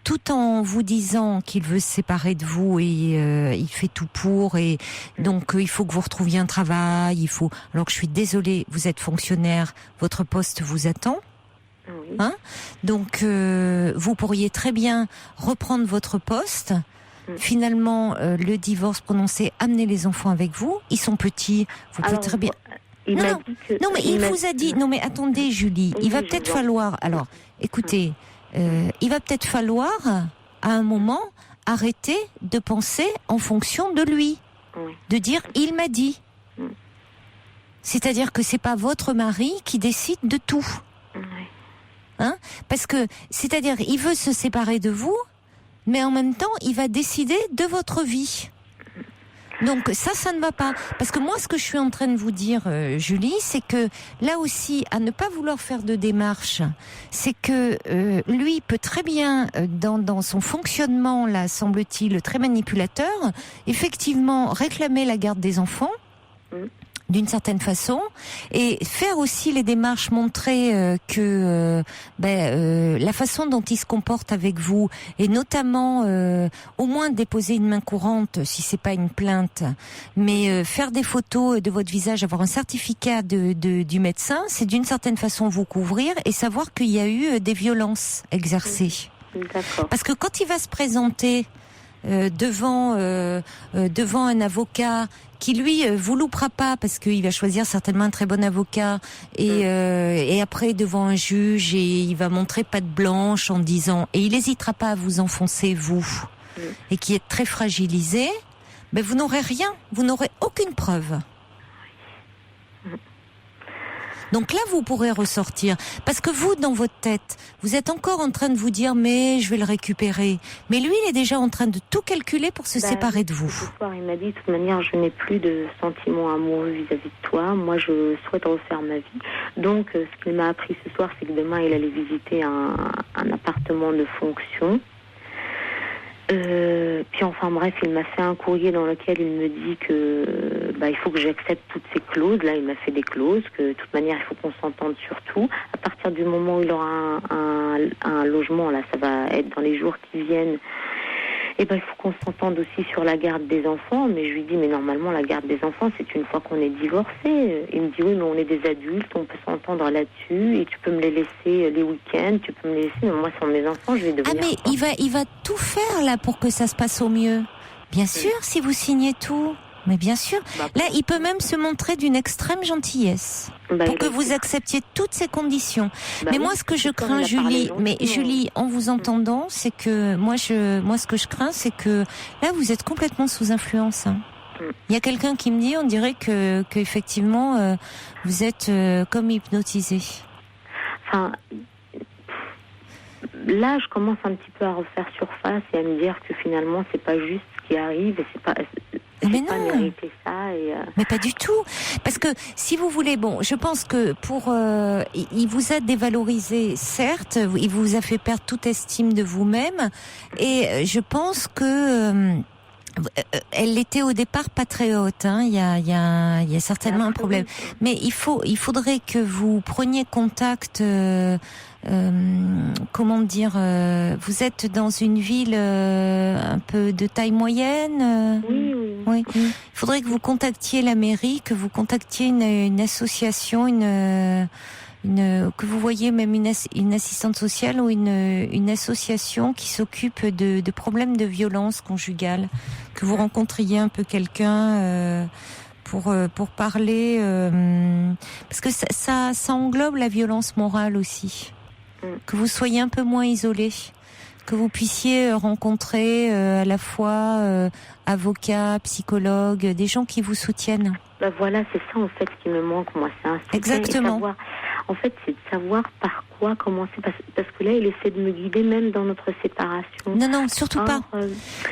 tout en vous disant qu'il veut se séparer de vous et il fait tout pour et donc il faut que vous retrouviez un travail, il faut. Alors que je suis désolée, vous êtes fonctionnaire, votre poste vous attend. Oui. Hein ? Donc vous pourriez très bien reprendre votre poste. Finalement, le divorce prononcé, amener les enfants avec vous. Ils sont petits, vous pouvez très bien. Il m'a dit que... Non, mais il vous a dit... Non, mais attendez, Julie, il va peut-être falloir... Alors, écoutez, il va peut-être falloir, à un moment, arrêter de penser en fonction de lui. De dire « il m'a dit ». C'est-à-dire que c'est pas votre mari qui décide de tout. Hein ? Parce que, c'est-à-dire, il veut se séparer de vous, mais en même temps, il va décider de votre vie. Donc ça ne va pas. Parce que moi, ce que je suis en train de vous dire, Julie, c'est que là aussi, à ne pas vouloir faire de démarche, c'est que lui peut très bien, dans son fonctionnement, là, semble-t-il, très manipulateur, effectivement réclamer la garde des enfants, d'une certaine façon, et faire aussi les démarches, montrer que la façon dont il se comporte avec vous, et notamment au moins déposer une main courante si c'est pas une plainte, mais faire des photos de votre visage, avoir un certificat du médecin, c'est d'une certaine façon vous couvrir et savoir qu'il y a eu des violences exercées. D'accord. Parce que quand il va se présenter devant un avocat qui lui vous loupera pas parce qu'il va choisir certainement un très bon avocat et après devant un juge et il va montrer patte blanche en disant et il n'hésitera pas à vous enfoncer vous et qui est très fragilisé, mais vous n'aurez rien, vous n'aurez aucune preuve. Donc là, vous pourrez ressortir. Parce que vous, dans votre tête, vous êtes encore en train de vous dire « mais je vais le récupérer ». Mais lui, il est déjà en train de tout calculer pour se séparer de vous. Ce soir, il m'a dit « de toute manière, je n'ai plus de sentiments amoureux vis-à-vis de toi. Moi, je souhaite refaire ma vie. » Donc, ce qu'il m'a appris ce soir, c'est que demain, il allait visiter un appartement de fonction. Puis enfin bref, il m'a fait un courrier dans lequel il me dit que il faut que j'accepte toutes ces clauses. Là, il m'a fait des clauses que de toute manière, il faut qu'on s'entende sur tout. À partir du moment où il aura un logement, là, ça va être dans les jours qui viennent. Et il faut qu'on s'entende aussi sur la garde des enfants. Mais je lui dis, mais normalement, la garde des enfants, c'est une fois qu'on est divorcé. Il me dit, oui, mais on est des adultes, on peut s'entendre là-dessus. Et tu peux me les laisser les week-ends, tu peux me les laisser. Mais moi, sans mes enfants, je vais devenir... Ah, mais il va tout faire, là, pour que ça se passe au mieux. Bien sûr, si vous signez tout. Mais bien sûr. Là, il peut même se montrer d'une extrême gentillesse. Pour que vous acceptiez toutes ces conditions. Mais moi, ce que je crains, Julie, Julie, en vous entendant, c'est que moi, ce que je crains, c'est que là, vous êtes complètement sous influence. Hein. Il y a quelqu'un qui me dit, on dirait que effectivement, vous êtes comme hypnotisé. Enfin, là, je commence un petit peu à refaire surface et à me dire que finalement, c'est pas juste ce qui arrive et c'est pas mérité ça. Mais pas du tout. Parce que, si vous voulez, je pense que il vous a dévalorisé, certes, il vous a fait perdre toute estime de vous-même, et je pense que elle était au départ pas très haute, hein. Il y a certainement un problème. Mais il faudrait que vous preniez contact comment dire, vous êtes dans une ville un peu de taille moyenne. Oui. Il faudrait que vous contactiez la mairie, que vous contactiez une association, que vous voyez même une assistante sociale ou une association qui s'occupe de problèmes de violence conjugale, que vous rencontriez un peu quelqu'un pour parler, parce que ça englobe la violence morale aussi, que vous soyez un peu moins isolé, que vous puissiez rencontrer à la fois avocats, psychologues, des gens qui vous soutiennent. Ben voilà, c'est ça en fait qui me manque, moi, c'est un soutien. Exactement. En fait, c'est de savoir par quoi commencer, parce que là, il essaie de me guider même dans notre séparation. Non, surtout pas.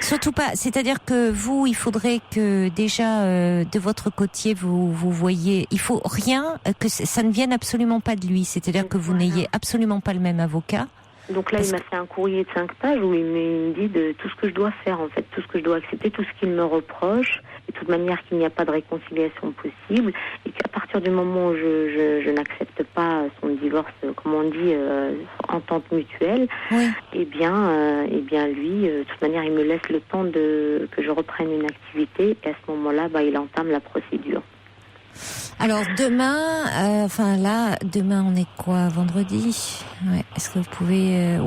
Surtout pas. C'est-à-dire que vous, il faudrait que déjà de votre côté, vous voyez, il faut rien, que ça ne vienne absolument pas de lui. C'est-à-dire que vous n'ayez absolument pas le même avocat. Donc là, il m'a fait un courrier de 5 pages où il me dit de tout ce que je dois faire, en fait, tout ce que je dois accepter, tout ce qu'il me reproche, et de toute manière qu'il n'y a pas de réconciliation possible, et qu'à partir du moment où je n'accepte pas son divorce, comme on dit, entente mutuelle, oui. eh bien lui, de toute manière, il me laisse le temps que je reprenne une activité, et à ce moment-là, il entame la procédure. Alors demain, demain on est quoi, vendredi ? Ouais. Est-ce que vous pouvez,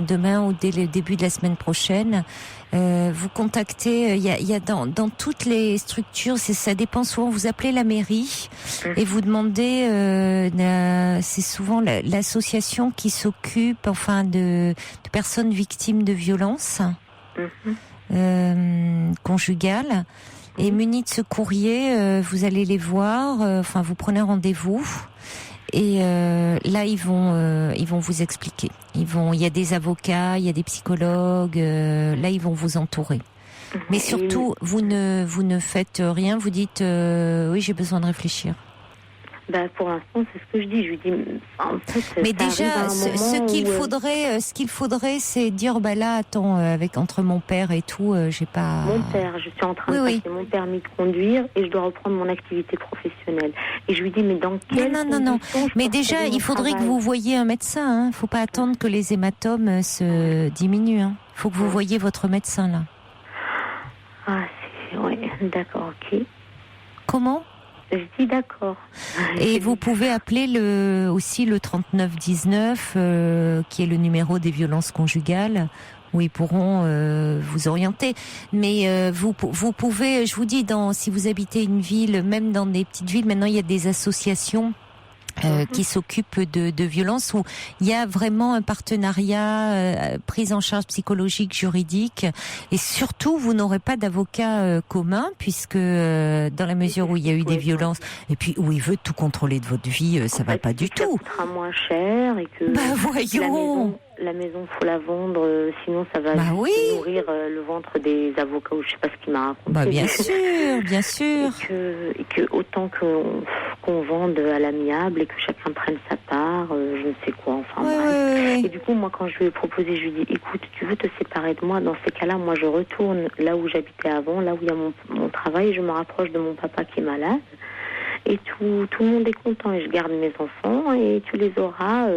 demain ou dès le début de la semaine prochaine, vous contactez. Il y a dans toutes les structures, ça dépend souvent. Vous appelez la mairie et vous demandez. C'est souvent l'association qui s'occupe, de personnes victimes de violences conjugales. Et muni de ce courrier, vous allez les voir. Vous prenez rendez-vous. Et là, ils vont vous expliquer. Il y a des avocats, il y a des psychologues. Là, ils vont vous entourer. Mais surtout, vous ne faites rien. Vous dites oui, j'ai besoin de réfléchir. Pour l'instant, c'est ce que je dis. Je lui dis, en fait, mais déjà, ce qu'il faudrait, c'est dire, là, attends, entre mon père et tout, j'ai pas. Mon père, je suis en train de passer mon permis de conduire et je dois reprendre mon activité professionnelle. Et je lui dis, mais dans quel non. Mais déjà, il faudrait que vous voyiez un médecin. Hein. Faut pas attendre que les hématomes se diminuent. Hein. Faut que vous voyiez votre médecin là. D'accord, ok. Comment? Je dis d'accord. Et vous pouvez appeler aussi le 3919, qui est le numéro des violences conjugales, où ils pourront vous orienter. Mais vous pouvez, je vous dis, si vous habitez une ville, même dans des petites villes, maintenant il y a des associations qui s'occupent de violences, où il y a vraiment un partenariat, prise en charge psychologique, juridique, et surtout vous n'aurez pas d'avocat commun, puisque dans la mesure où il y a eu des violences, et puis où il veut tout contrôler de votre vie, ça va pas du tout. Ça coûtera moins cher et que voyons. La maison, faut la vendre, sinon ça va nourrir le ventre des avocats, ou je sais pas ce qu'il m'a raconté. Bien sûr. Et que autant qu'on vende à l'amiable et que chacun prenne sa part, je ne sais quoi, bref. Et du coup, moi, quand je lui ai proposé, je lui ai dit, écoute, tu veux te séparer de moi, dans ces cas-là, moi je retourne là où j'habitais avant, là où il y a mon travail, je me rapproche de mon papa qui est malade. Et tout le monde est content, et je garde mes enfants et tu les auras.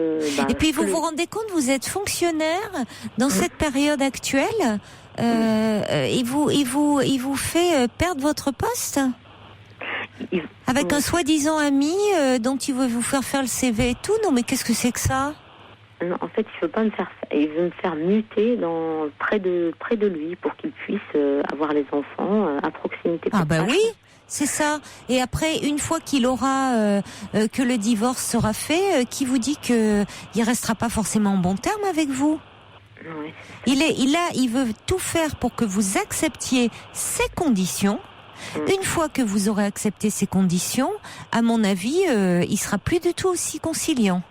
Et puis vous vous rendez compte, vous êtes fonctionnaire dans cette période actuelle, il vous fait perdre votre poste avec un soi-disant ami dont il veut vous faire le CV et tout. Non, mais qu'est-ce que c'est que ça? Non, en fait, il veut me faire muter près de lui pour qu'il puisse avoir les enfants à proximité. Oui. C'est ça. Et après, une fois qu'il aura que le divorce sera fait, qui vous dit que il restera pas forcément en bon terme avec vous? Oui. Il veut tout faire pour que vous acceptiez ces conditions. Une fois que vous aurez accepté ces conditions, à mon avis, il sera plus du tout aussi conciliant.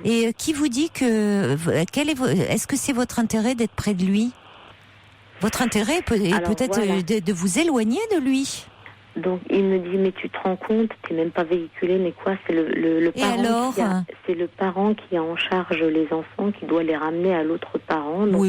Et qui vous dit est-ce que c'est votre intérêt d'être près de lui? Votre intérêt est peut-être de vous éloigner de lui. Donc il me dit, mais tu te rends compte, t'es même pas véhiculé, mais quoi, c'est le parent c'est le parent qui a en charge les enfants, qui doit les ramener à l'autre parent. Donc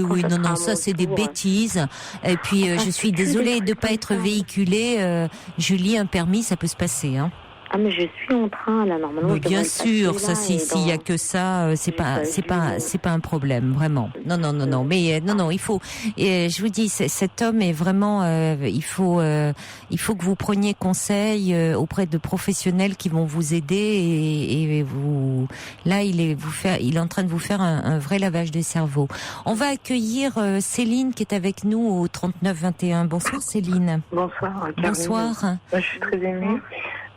ça c'est des bêtises. Et puis je suis désolée de pas être véhiculée. Julie, un permis, ça peut se passer, hein. Ah mais je suis en train là normalement. Mais bien sûr, ça s'il y a que ça, c'est pas un problème vraiment. Non. Mais non, il faut. Et je vous dis, cet homme est vraiment. Il faut que vous preniez conseil auprès de professionnels qui vont vous aider et vous. Là, il est en train de vous faire un vrai lavage des cerveaux. On va accueillir Céline qui est avec nous au 3921. Bonsoir Céline. Bonsoir. Caroline. Bonsoir. Je suis très émue.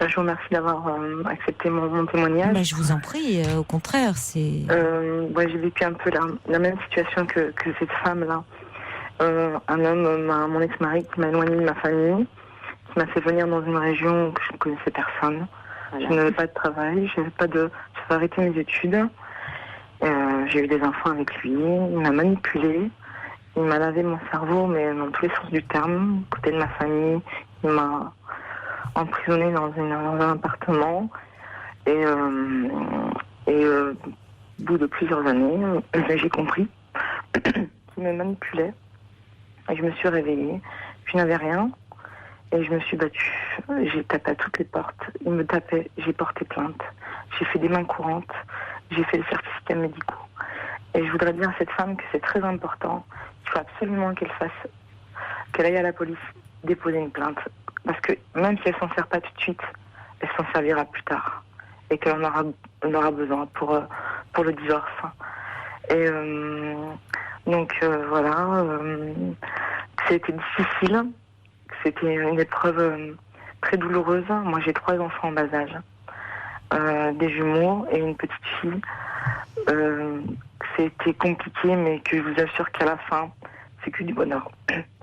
Je vous remercie d'avoir accepté mon témoignage. Je vous en prie, au contraire, c'est... j'ai vécu un peu la même situation que cette femme-là. Un homme, mon ex-mari, qui m'a éloigné de ma famille, qui m'a fait venir dans une région où je ne connaissais personne. Voilà. Je n'avais pas de travail, j'avais arrêté mes études. J'ai eu des enfants avec lui, il m'a manipulée, il m'a lavé mon cerveau, mais dans tous les sens du terme, côté de ma famille, il m'a emprisonnée dans un appartement et au bout de plusieurs années, j'ai compris qu'il me manipulait et je me suis réveillée, je n'avais rien et je me suis battue, j'ai tapé à toutes les portes, il me tapait, j'ai porté plainte, j'ai fait des mains courantes, j'ai fait des certificats médicaux et je voudrais dire à cette femme que c'est très important, il faut absolument qu'elle aille à la police déposer une plainte. Parce que même si elle s'en sert pas tout de suite, elle s'en servira plus tard. Et qu'elle en aura besoin pour le divorce. Et voilà. C'était difficile. C'était une épreuve très douloureuse. Moi, j'ai 3 enfants en bas âge. Des jumeaux et une petite fille. C'était compliqué, mais que je vous assure qu'à la fin, c'est que du bonheur.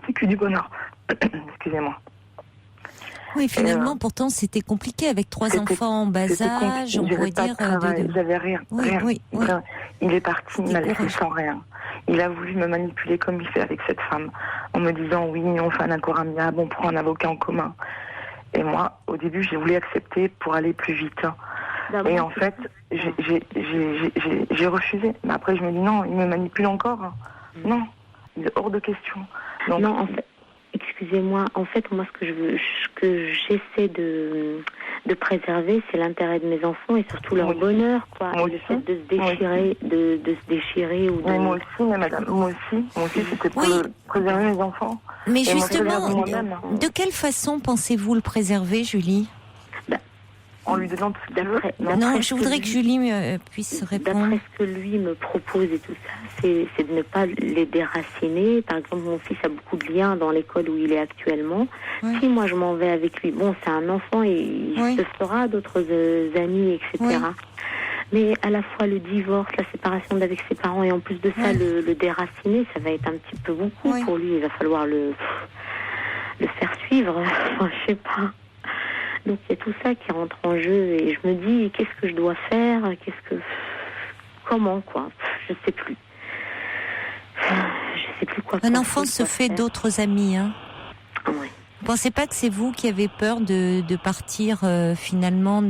C'est que du bonheur. Excusez-moi. Oui, finalement, pourtant, c'était compliqué avec 3 enfants en bas âge, on pourrait dire. J'avais rien. Oui. Il est parti, il m'a laissé sans rien. Il a voulu me manipuler comme il fait avec cette femme, en me disant oui, on fait un accord amiable, on prend un avocat en commun. Et moi, au début, j'ai voulu accepter pour aller plus vite. Et en fait, j'ai refusé. Mais après, je me dis non, il me manipule encore. Non, il est hors de question. Donc, non, en fait. Excusez-moi, en fait, moi, ce que j'essaie de préserver, c'est l'intérêt de mes enfants et surtout leur bonheur, quoi. Moi le fait de se déchirer ou de... Mais moi aussi, madame, moi aussi, c'était pour préserver mes enfants. Mais justement, de quelle façon pensez-vous le préserver, Julie ? En lui donnant tout ce qu'il veut. Non, je voudrais que Julie puisse répondre. D'après ce que lui me propose et tout ça, c'est de ne pas les déraciner. Par exemple, mon fils a beaucoup de liens dans l'école où il est actuellement. Oui. Si moi je m'en vais avec lui, bon, c'est un enfant et il se fera d'autres amis, etc. Oui. Mais à la fois le divorce, la séparation d'avec ses parents et en plus de ça, le déraciner, ça va être un petit peu beaucoup pour lui. Il va falloir le faire suivre. Enfin, je sais pas. Donc il y a tout ça qui rentre en jeu et je me dis qu'est-ce que je dois faire, comment quoi, je sais plus quoi. Un enfant se fait d'autres amis, hein. Oui. Vous pensez pas que c'est vous qui avez peur de partir finalement,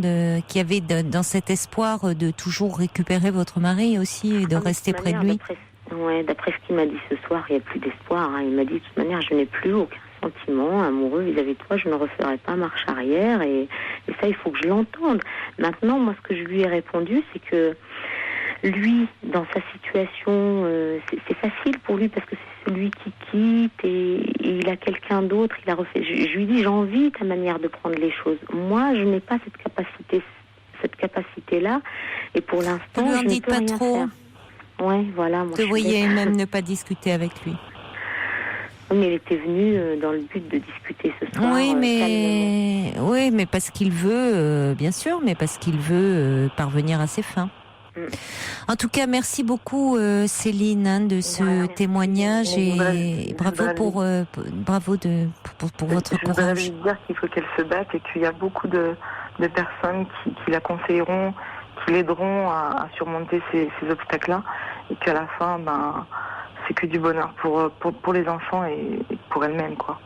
qui avez dans cet espoir de toujours récupérer votre mari aussi et de rester près de lui? D'après ce qu'il m'a dit ce soir, il n'y a plus d'espoir. Hein. Il m'a dit de toute manière, je n'ai plus aucun sentiment amoureux vis-à-vis de toi, je ne referai pas marche arrière et ça, il faut que je l'entende. Maintenant, moi, ce que je lui ai répondu, c'est que lui, dans sa situation, c'est facile pour lui parce que c'est celui qui quitte et il a quelqu'un d'autre, il a refait. Je lui dis, j'envie ta manière de prendre les choses. Moi, je n'ai pas cette capacité-là et pour l'instant, je ne peux rien faire. Trop. Ouais, voilà. Moi, vous devriez même ne pas discuter avec lui. Mais il était venu dans le but de discuter ce soir. Oui, mais parce qu'il veut, bien sûr, mais parce qu'il veut parvenir à ses fins. En tout cas, merci beaucoup Céline de ce témoignage et bravo pour votre courage. Je voudrais dire qu'il faut qu'elle se batte et qu'il y a beaucoup de personnes qui la conseilleront, qui l'aideront à surmonter ces obstacles-là et qu'à la fin, c'est que du bonheur pour les enfants et pour elle-même, quoi.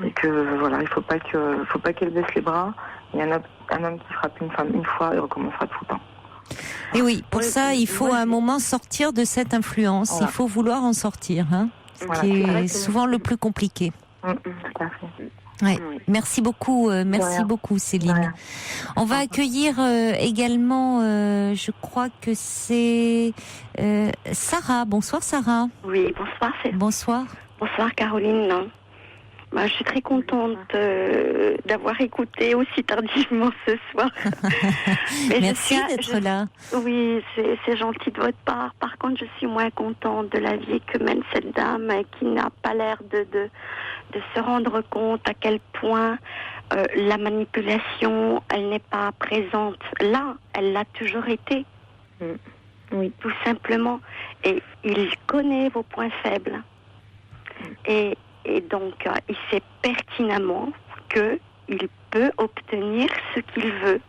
Et que voilà, il faut pas qu'elle baisse les bras. Il y a un homme qui frappe une femme une fois et recommencera tout le temps. Et oui, pour ça, il faut à un moment sortir de cette influence. Voilà. Il faut vouloir en sortir, hein, ce qui est souvent le plus compliqué. Tout à fait. Ouais. Oui. Merci beaucoup, rien. Céline. Rien. On va accueillir également, je crois que c'est Sarah. Bonsoir Sarah. Oui, bonsoir. Bonsoir. Bonsoir Caroline. Bah, je suis très contente d'avoir écouté aussi tardivement ce soir. Mais Merci d'être là. Oui, c'est gentil de votre part. Par contre, je suis moins contente de la vie que mène cette dame qui n'a pas l'air de se rendre compte à quel point la manipulation, elle n'est pas présente là. Elle l'a toujours été. Oui. Tout simplement. Et il connaît vos points faibles. Et donc, il sait pertinemment qu'il peut obtenir ce qu'il veut.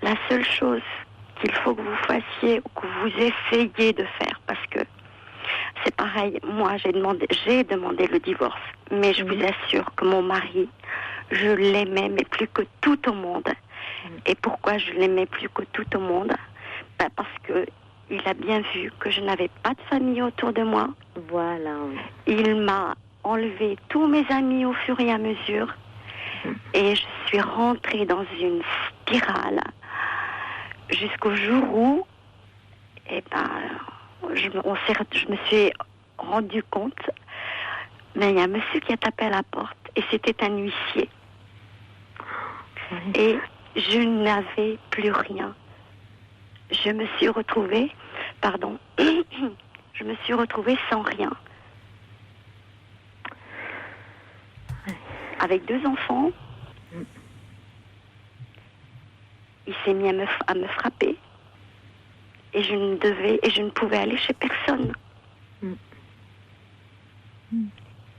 La seule chose qu'il faut que vous fassiez, ou que vous essayiez de faire, parce que c'est pareil, moi j'ai demandé le divorce, mais je vous assure que mon mari, je l'aimais, mais plus que tout au monde. Et pourquoi je l'aimais plus que tout au monde? Parce que il a bien vu que je n'avais pas de famille autour de moi. Voilà. Il m'a enlevé tous mes amis au fur et à mesure. Et je suis rentrée dans une spirale jusqu'au jour où je me suis rendu compte, mais il y a un monsieur qui a tapé à la porte et c'était un huissier. Et je n'avais plus rien. Je me suis retrouvée sans rien. Avec 2 enfants, il s'est mis à me frapper et je ne pouvais aller chez personne.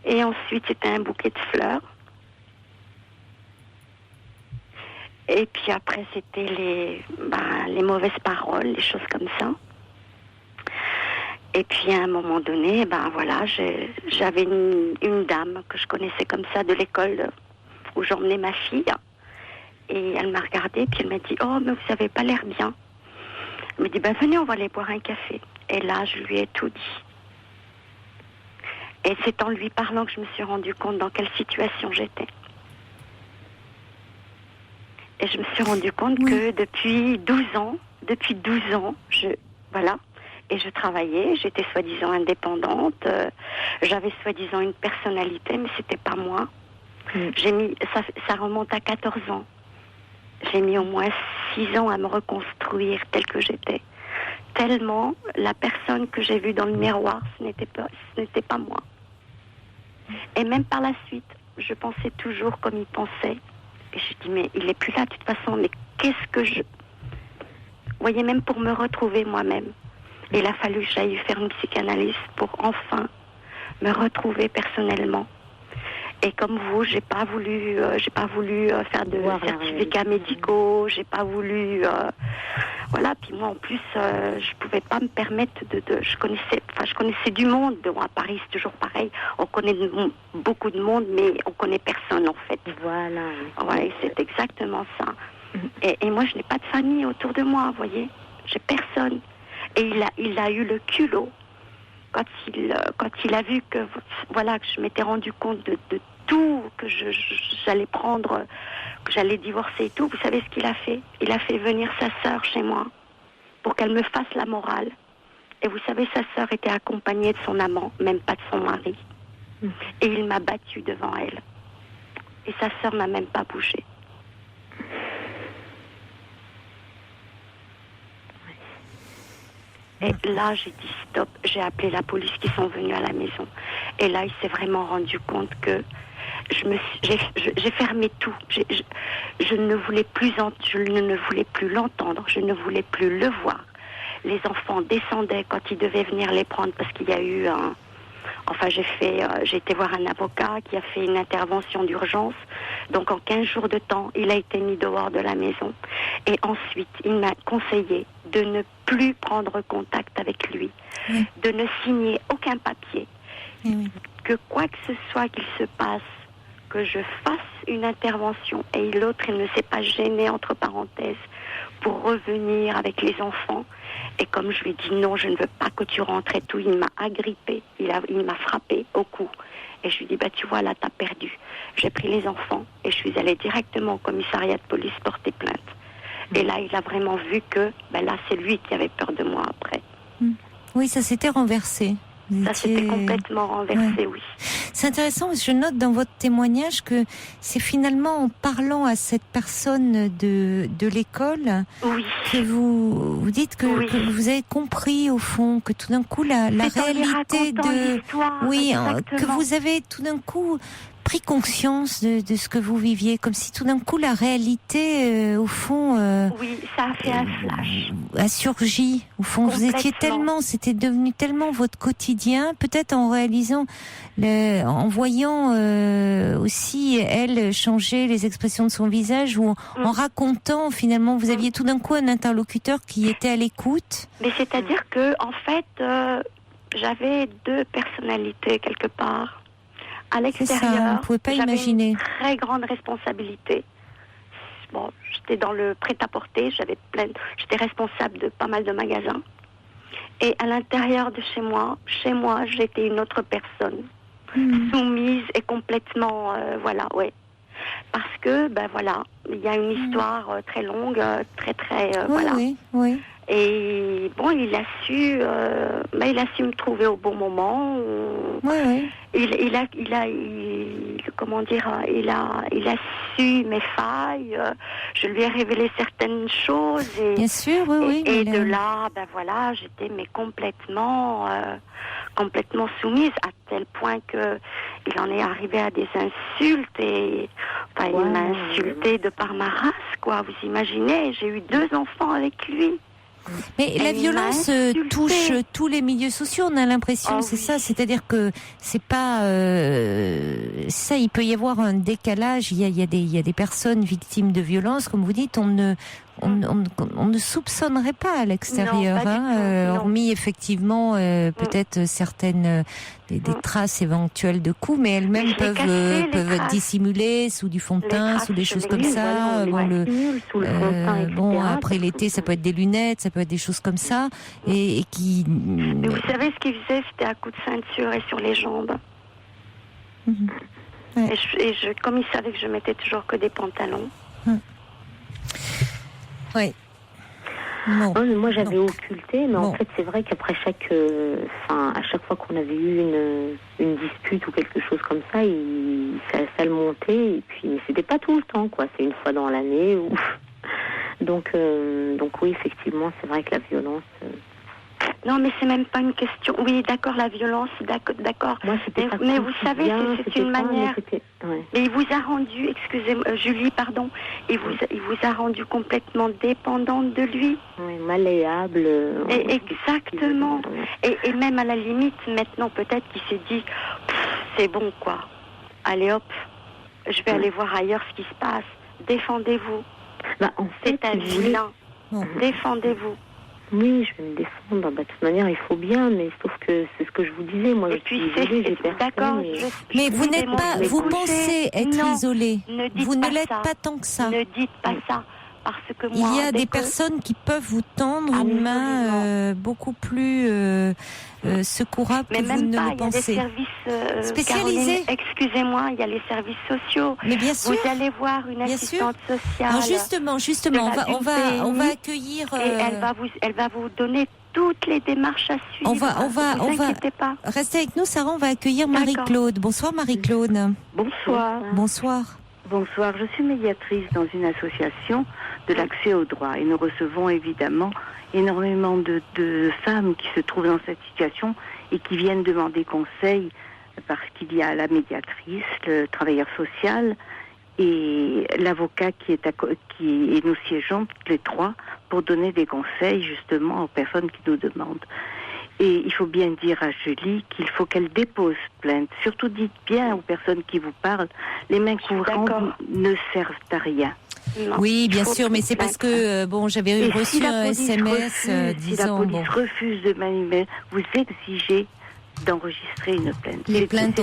Et ensuite, c'était un bouquet de fleurs. Et puis après, c'était les mauvaises paroles, les choses comme ça. Et puis à un moment donné, j'avais une dame que je connaissais comme ça de l'école où j'emmenais ma fille. Et elle m'a regardée, puis elle m'a dit « Oh, mais vous n'avez pas l'air bien. » Elle m'a dit « Venez, on va aller boire un café. » Et là, je lui ai tout dit. Et c'est en lui parlant que je me suis rendu compte dans quelle situation j'étais. Et je me suis rendu compte que depuis 12 ans, et je travaillais, j'étais soi-disant indépendante, j'avais soi-disant une personnalité, mais c'était pas moi. Ça remonte à 14 ans. J'ai mis au moins 6 ans à me reconstruire telle que j'étais. Tellement la personne que j'ai vue dans le miroir, ce n'était pas moi. Et même par la suite, je pensais toujours comme il pensait. Et je dis, mais il n'est plus là de toute façon, mais qu'est-ce que je... Vous voyez, même pour me retrouver moi-même. Et il a fallu que j'aille faire une psychanalyse pour enfin me retrouver personnellement. Et comme vous, j'ai pas voulu faire de certificats médicaux, j'ai pas voulu... voilà, puis moi en plus, je pouvais pas me permettre je connaissais du monde. Bon, à Paris, c'est toujours pareil. On connaît beaucoup de monde, mais on connaît personne en fait. Voilà. Ouais, c'est exactement ça. Et moi, je n'ai pas de famille autour de moi, vous voyez. J'ai personne. Et il a eu le culot quand il a vu que je m'étais rendu compte de tout, que j'allais prendre, que j'allais divorcer et tout. Vous savez ce qu'il a fait? Il a fait venir sa sœur chez moi pour qu'elle me fasse la morale. Et vous savez, sa sœur était accompagnée de son amant, même pas de son mari. Et il m'a battue devant elle. Et sa sœur n'a même pas bougé. Et là, j'ai dit stop, j'ai appelé la police qui sont venus à la maison. Et là, il s'est vraiment rendu compte que j'ai fermé tout. Je ne voulais plus l'entendre, je ne voulais plus le voir. Les enfants descendaient quand ils devaient venir les prendre parce qu'il y a eu j'ai été voir un avocat qui a fait une intervention d'urgence. Donc en 15 jours de temps, il a été mis dehors de la maison. Et ensuite, il m'a conseillé de ne plus prendre contact avec lui, de ne signer aucun papier, que quoi que ce soit qu'il se passe, que je fasse une intervention. Et l'autre, il ne s'est pas gêné, entre parenthèses, pour revenir avec les enfants. Et comme je lui ai dit non, je ne veux pas que tu rentres et tout, il m'a agrippé, il m'a frappé au cou. Et je lui ai dit, tu vois, là, t'as perdu. J'ai pris les enfants et je suis allée directement au commissariat de police porter plainte. Et là, il a vraiment vu que, là, c'est lui qui avait peur de moi après. Oui, ça s'était renversé. Ça s'était complètement renversé, oui. C'est intéressant, parce que je note dans votre témoignage que c'est finalement en parlant à cette personne de l'école que vous dites que vous avez compris, au fond, que tout d'un coup, la réalité que vous avez tout d'un coup pris conscience de ce que vous viviez, comme si tout d'un coup la réalité, au fond, oui, ça a fait un flash, a surgi. Au fond, vous étiez tellement, c'était devenu tellement votre quotidien, peut-être en réalisant, en voyant aussi elle changer les expressions de son visage, ou en racontant finalement, vous aviez tout d'un coup un interlocuteur qui était à l'écoute. Mais c'est-à-dire que en fait, j'avais deux personnalités quelque part. À l'extérieur, on ne pouvait pas imaginer. Une très grande responsabilité. Bon, j'étais dans le prêt-à-porter, j'étais responsable de pas mal de magasins. Et à l'intérieur de chez moi, j'étais une autre personne, soumise et complètement, Parce que, il y a une histoire très longue, Oui. Et bon, il a su me trouver au bon moment. Oui. Il a su mes failles. Je lui ai révélé certaines choses. Et, bien sûr, oui. Et de là, j'étais complètement soumise, à tel point que il en est arrivé à des insultes et il m'a insulté de par ma race, quoi. Vous imaginez, j'ai eu 2 enfants avec lui. Mais la violence touche tous les milieux sociaux, on a l'impression, c'est ça. C'est-à-dire que c'est pas ça. Il peut y avoir un décalage. Il y a des personnes victimes de violences, comme vous dites. On ne soupçonnerait pas à l'extérieur, hormis effectivement peut-être certaines des traces éventuelles de coups, mais elles-mêmes peuvent être dissimulées sous du fond de teint, sous des choses comme ça. Après l'été, ça peut être des lunettes, ça peut être des choses comme ça, et qui. Mais vous savez ce qu'il faisait, c'était à coups de ceinture et sur les jambes. Ouais. Et comme il savait que je mettais toujours que des pantalons. Oui. Non, mais moi j'avais occulté, mais en fait c'est vrai qu'après à chaque fois qu'on avait eu une dispute ou quelque chose comme ça, ça le montait, et puis c'était pas tout le temps, quoi. C'est une fois dans l'année. Donc oui, effectivement, c'est vrai que la violence. Non, mais c'est même pas une question. Oui, d'accord, la violence, d'accord. Moi, mais vous savez, c'est une manière. Mais il vous a rendu, excusez-moi, Julie, pardon, il vous a rendu complètement dépendante de lui. Oui, malléable. Exactement. Et même à la limite, maintenant, peut-être qu'il s'est dit, c'est bon, quoi. Allez, hop, je vais aller voir ailleurs ce qui se passe. Défendez-vous. C'est un vilain. Défendez-vous. Oui, je vais me défendre. De toute manière, il faut bien, mais sauf que c'est ce que je vous disais. Moi, je suis isolée, j'ai personne. D'accord. Mais vous n'êtes pas. Vous pensez être isolée. Vous ne l'êtes pas tant que ça. Ne dites pas ça. Parce que moi, il y a des personnes qui peuvent vous tendre une main beaucoup plus secourable que vous ne le pensez. Il y a des services spécialisés. Excusez-moi, il y a les services sociaux. Mais bien sûr. Vous allez voir une assistante sociale. Alors justement, on va accueillir. Et elle va vous donner toutes les démarches à suivre. On va pas. Restez avec nous, Sarah. On va accueillir Marie-Claude. Bonsoir, Marie-Claude. Bonsoir. Bonsoir, je suis médiatrice dans une association de l'accès au droit et nous recevons évidemment énormément de femmes qui se trouvent dans cette situation et qui viennent demander conseil parce qu'il y a la médiatrice, le travailleur social et l'avocat et nous siégeons toutes les trois pour donner des conseils justement aux personnes qui nous demandent. Et il faut bien dire à Julie qu'il faut qu'elle dépose plainte. Surtout dites bien aux personnes qui vous parlent, les mains courantes ne servent à rien. Non, oui, bien sûr, mais c'est parce que j'avais reçu un SMS disant... Si la police refuse de manipuler, vous exigez d'enregistrer une plainte. Les plaintes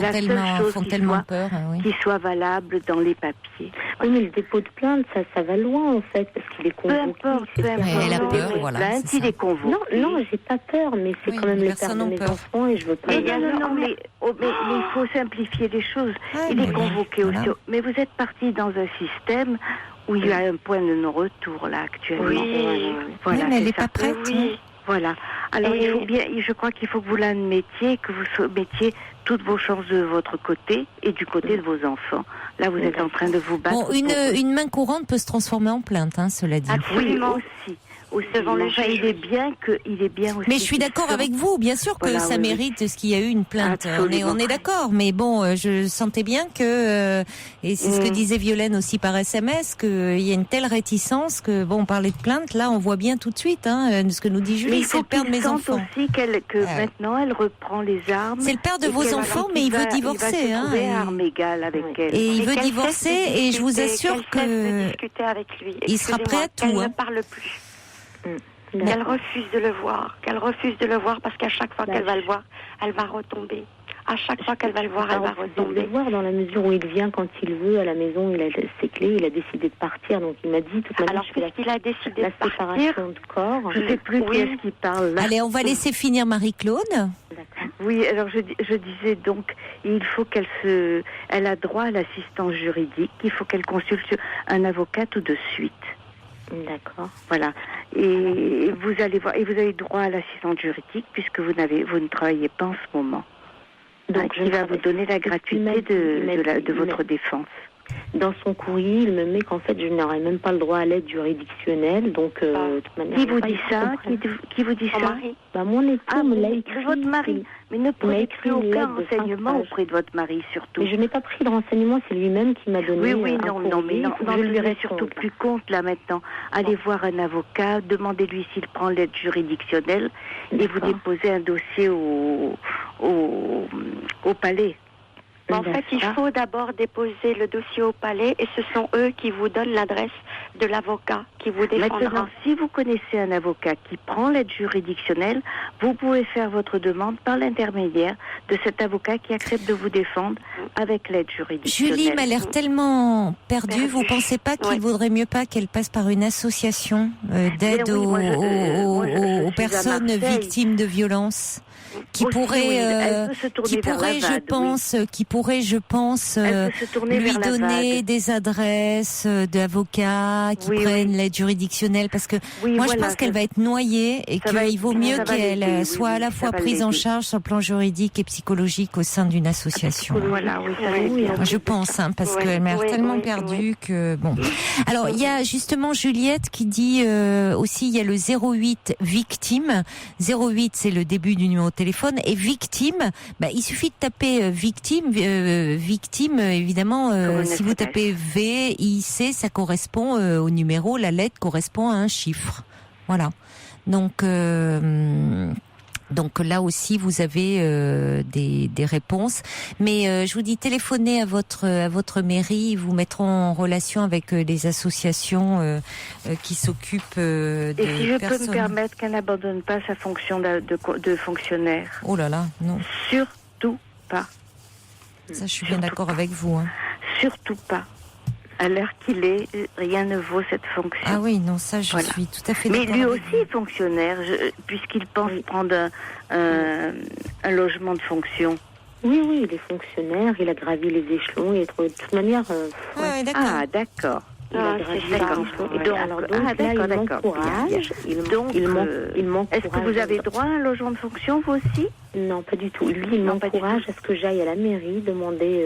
font tellement peur. Qui soit valable dans les papiers. Oui, mais le dépôt de plainte, ça va loin en fait, parce qu'il est convoqué. Peu importe. Elle a peur, voilà. Plainte, il est convoqué. Non, j'ai pas peur, mais c'est quand même le père de mes enfants et je veux pas. Mais il faut simplifier les choses. Il est convoqué aussi. Mais vous êtes parti dans un système où il y a un point de non-retour là actuellement. Oui, mais elle n'est pas prête. Oui. Voilà. Alors je crois qu'il faut que vous l'admettiez, que vous mettiez toutes vos chances de votre côté et du côté de vos enfants. Là, vous êtes en train de vous battre. Bon, une main courante peut se transformer en plainte, cela dit. Absolument aussi. Devant le juge. Il est bien aussi. Mais je suis d'accord avec vous, bien sûr que ça mérite ce qu'il y a eu une plainte. On est d'accord, mais bon, je sentais bien que et c'est ce que disait Violaine aussi par SMS, qu'il y a une telle réticence que bon, parler de plainte, là, on voit bien tout de suite, ce que nous dit Julie, c'est le père de mes enfants. Aussi maintenant, elle reprend les armes. C'est le père de vos enfants, mais il veut divorcer, il va se trouver à armes égales avec elle. Et il veut divorcer, et je vous assure que discuter avec lui. Il sera prêt à tout. Elle ne parle plus. Qu'elle refuse de le voir, parce qu'à chaque fois qu'elle va le voir, elle va retomber. À chaque fois qu'elle va le voir, elle va retomber. Le voir dans la mesure où il vient quand il veut à la maison, il a ses clés, il a décidé de partir, donc il m'a dit toute manière. Alors puisqu'il a décidé de partir, séparation de corps. Je ne sais plus qui est-ce qui parle là. Allez, on va laisser finir Marie-Claude. D'accord. Oui, alors je disais donc, il faut elle a droit à l'assistance juridique, il faut qu'elle consulte un avocat tout de suite. D'accord. Voilà. Et vous allez voir, et vous avez droit à l'assistance juridique puisque vous ne travaillez pas en ce moment. Donc, il va vous donner la gratuité de votre défense. Dans son courrier, il me met qu'en fait, je n'aurai même pas le droit à l'aide juridictionnelle. Donc, de toute manière, qui vous dit ça? Qui vous dit ça? Mon époux me l'a écrit. Votre mari. Mais ne prenez plus aucun renseignement auprès de votre mari, surtout. Mais je n'ai pas pris de renseignement, c'est lui-même qui m'a donné. Oui, non, mais je lui reste surtout plus compte là maintenant. Allez voir un avocat, demandez-lui s'il prend l'aide juridictionnelle et vous déposez un dossier au palais. En fait, il faut d'abord déposer le dossier au palais et ce sont eux qui vous donnent l'adresse de l'avocat qui vous défendra. Maintenant, si vous connaissez un avocat qui prend l'aide juridictionnelle, vous pouvez faire votre demande par l'intermédiaire de cet avocat qui accepte de vous défendre avec l'aide juridictionnelle. Julie m'a l'air tellement perdue. Vous pensez pas qu'il vaudrait mieux pas qu'elle passe par une association d'aide aux personnes victimes de violences? Qui pourrait, je pense, lui donner des adresses d'avocats qui prennent l'aide juridictionnelle, parce que je pense qu'elle va être noyée et qu'il vaut mieux qu'elle soit à la fois prise en charge sur le plan juridique et psychologique au sein d'une association. Je pense, parce qu'elle m'a l'air tellement perdue que bon. Alors il y a justement Juliette qui dit aussi, il y a le 08 victime. 08 c'est le début du numéro de téléphone, et victime, il suffit de taper victime, évidemment, si vous tapez VIC, ça correspond au numéro, la lettre correspond à un chiffre. Voilà. Donc là aussi vous avez des réponses, mais je vous dis, téléphonez à votre mairie, ils vous mettront en relation avec les associations qui s'occupent de personnes. Et si je peux me permettre, qu'elle n'abandonne pas sa fonction de fonctionnaire. Oh là là, non. Surtout pas. Ça, je suis bien d'accord avec vous. Surtout pas. À l'heure qu'il est, rien ne vaut cette fonction. Ah oui, non, ça, je suis tout à fait d'accord. Mais lui aussi est fonctionnaire, puisqu'il pense prendre un logement de fonction. Oui, il est fonctionnaire, il a gravi les échelons, et de toute manière... d'accord. Ah, d'accord. D'accord. Il m'encourage. Est-ce que vous avez droit à un logement de fonction, vous aussi? Non, pas du tout. Lui, il m'encourage à ce que j'aille à la mairie demander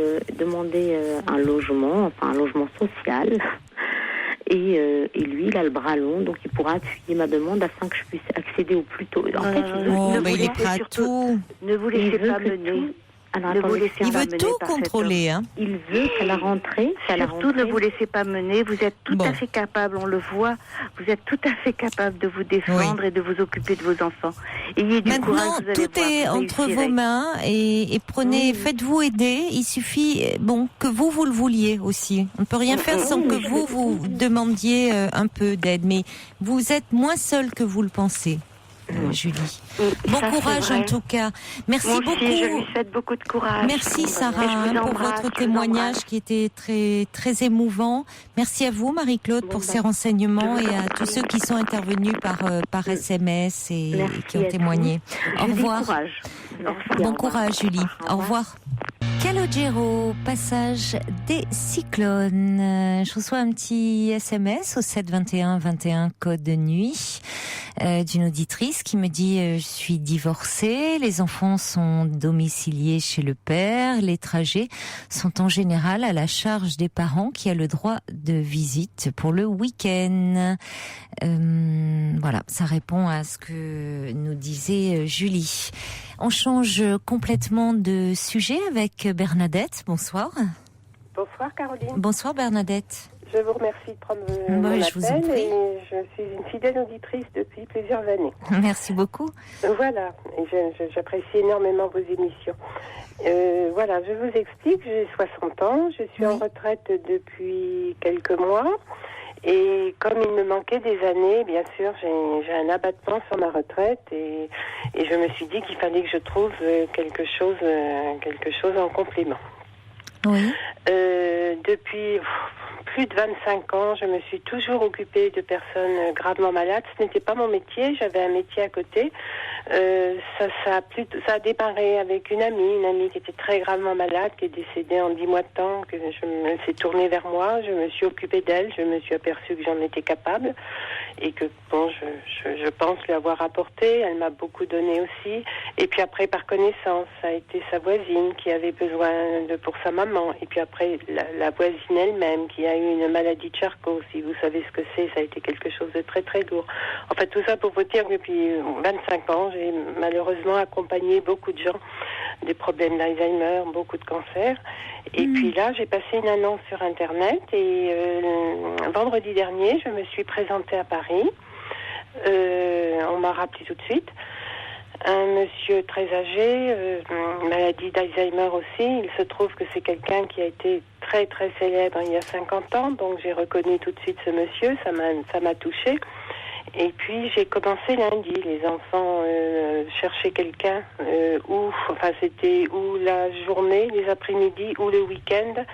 un logement social. Et lui, il a le bras long, donc il pourra appuyer ma demande afin que je puisse accéder au plus tôt. En fait, il est prêt à tout. Ne vous laissez pas mener. Il veut tout contrôler. Il veut qu'à la rentrée. Surtout, ne vous laissez pas mener. Vous êtes tout à fait capable, on le voit. Vous êtes tout à fait capable de vous défendre et de vous occuper de vos enfants. Ayez du courage. Maintenant, tout est entre vos mains et faites-vous aider. Il suffit, que vous le vouliez aussi. On ne peut rien faire sans que vous demandiez un peu d'aide. Mais vous êtes moins seul que vous le pensez. Julie. Bon courage en tout cas. Merci Moi beaucoup. aussi, je lui souhaite beaucoup de courage. Merci Sarah pour votre témoignage qui était très très émouvant. Merci à vous Marie-Claude pour ces renseignements et à tous ceux qui sont intervenus par SMS et qui ont témoigné. Au revoir. Bon courage Julie. Au revoir. Calogero, passage des cyclones. Je reçois un petit SMS au 7 21 21 code de nuit d'une auditrice qui me dit je suis divorcée, les enfants sont domiciliés chez le père, les trajets sont en général à la charge des parents qui a le droit de visite pour le week-end. Voilà, ça répond à ce que nous disait Julie. On change complètement de sujet avec Bernadette. Bonsoir. Bonsoir Caroline. Bonsoir Bernadette. Je vous remercie de prendre mon appel je vous en prie. et je suis une fidèle auditrice depuis plusieurs années. Merci beaucoup. Voilà, et j'apprécie énormément vos émissions. Voilà, je vous explique, j'ai 60 ans, je suis en retraite depuis quelques mois. Et comme il me manquait des années, bien sûr, j'ai un abattement sur ma retraite et je me suis dit qu'il fallait que je trouve quelque chose en complément. Oui. Depuis plus de 25 ans, je me suis toujours occupée de personnes gravement malades. Ce n'était pas mon métier, j'avais un métier à côté. Ça a démarré avec une amie qui était très gravement malade, qui est décédée en 10 mois de temps, que elle s'est tournée vers moi, je me suis occupée d'elle, je me suis aperçue que j'en étais capable et que bon, je pense lui avoir apporté, elle m'a beaucoup donné aussi. Et puis après, par connaissance, ça a été sa voisine qui avait besoin pour sa maman. Et puis après, la voisine elle-même qui a eu une maladie de Charcot, si vous savez ce que c'est, ça a été quelque chose de très très lourd. En fait, tout ça pour vous dire que depuis 25 ans, j'ai malheureusement accompagné beaucoup de gens, des problèmes d'Alzheimer, beaucoup de cancers. Et puis là, j'ai passé une annonce sur Internet et vendredi dernier, je me suis présentée à Paris. On m'a rappelé tout de suite. Un monsieur très âgé, maladie d'Alzheimer aussi. Il se trouve que c'est quelqu'un qui a été très très célèbre il y a 50 ans, donc j'ai reconnu tout de suite ce monsieur, ça m'a touchée. Et puis j'ai commencé lundi. Les enfants cherchaient quelqu'un c'était ou la journée, les après-midi ou le week-end.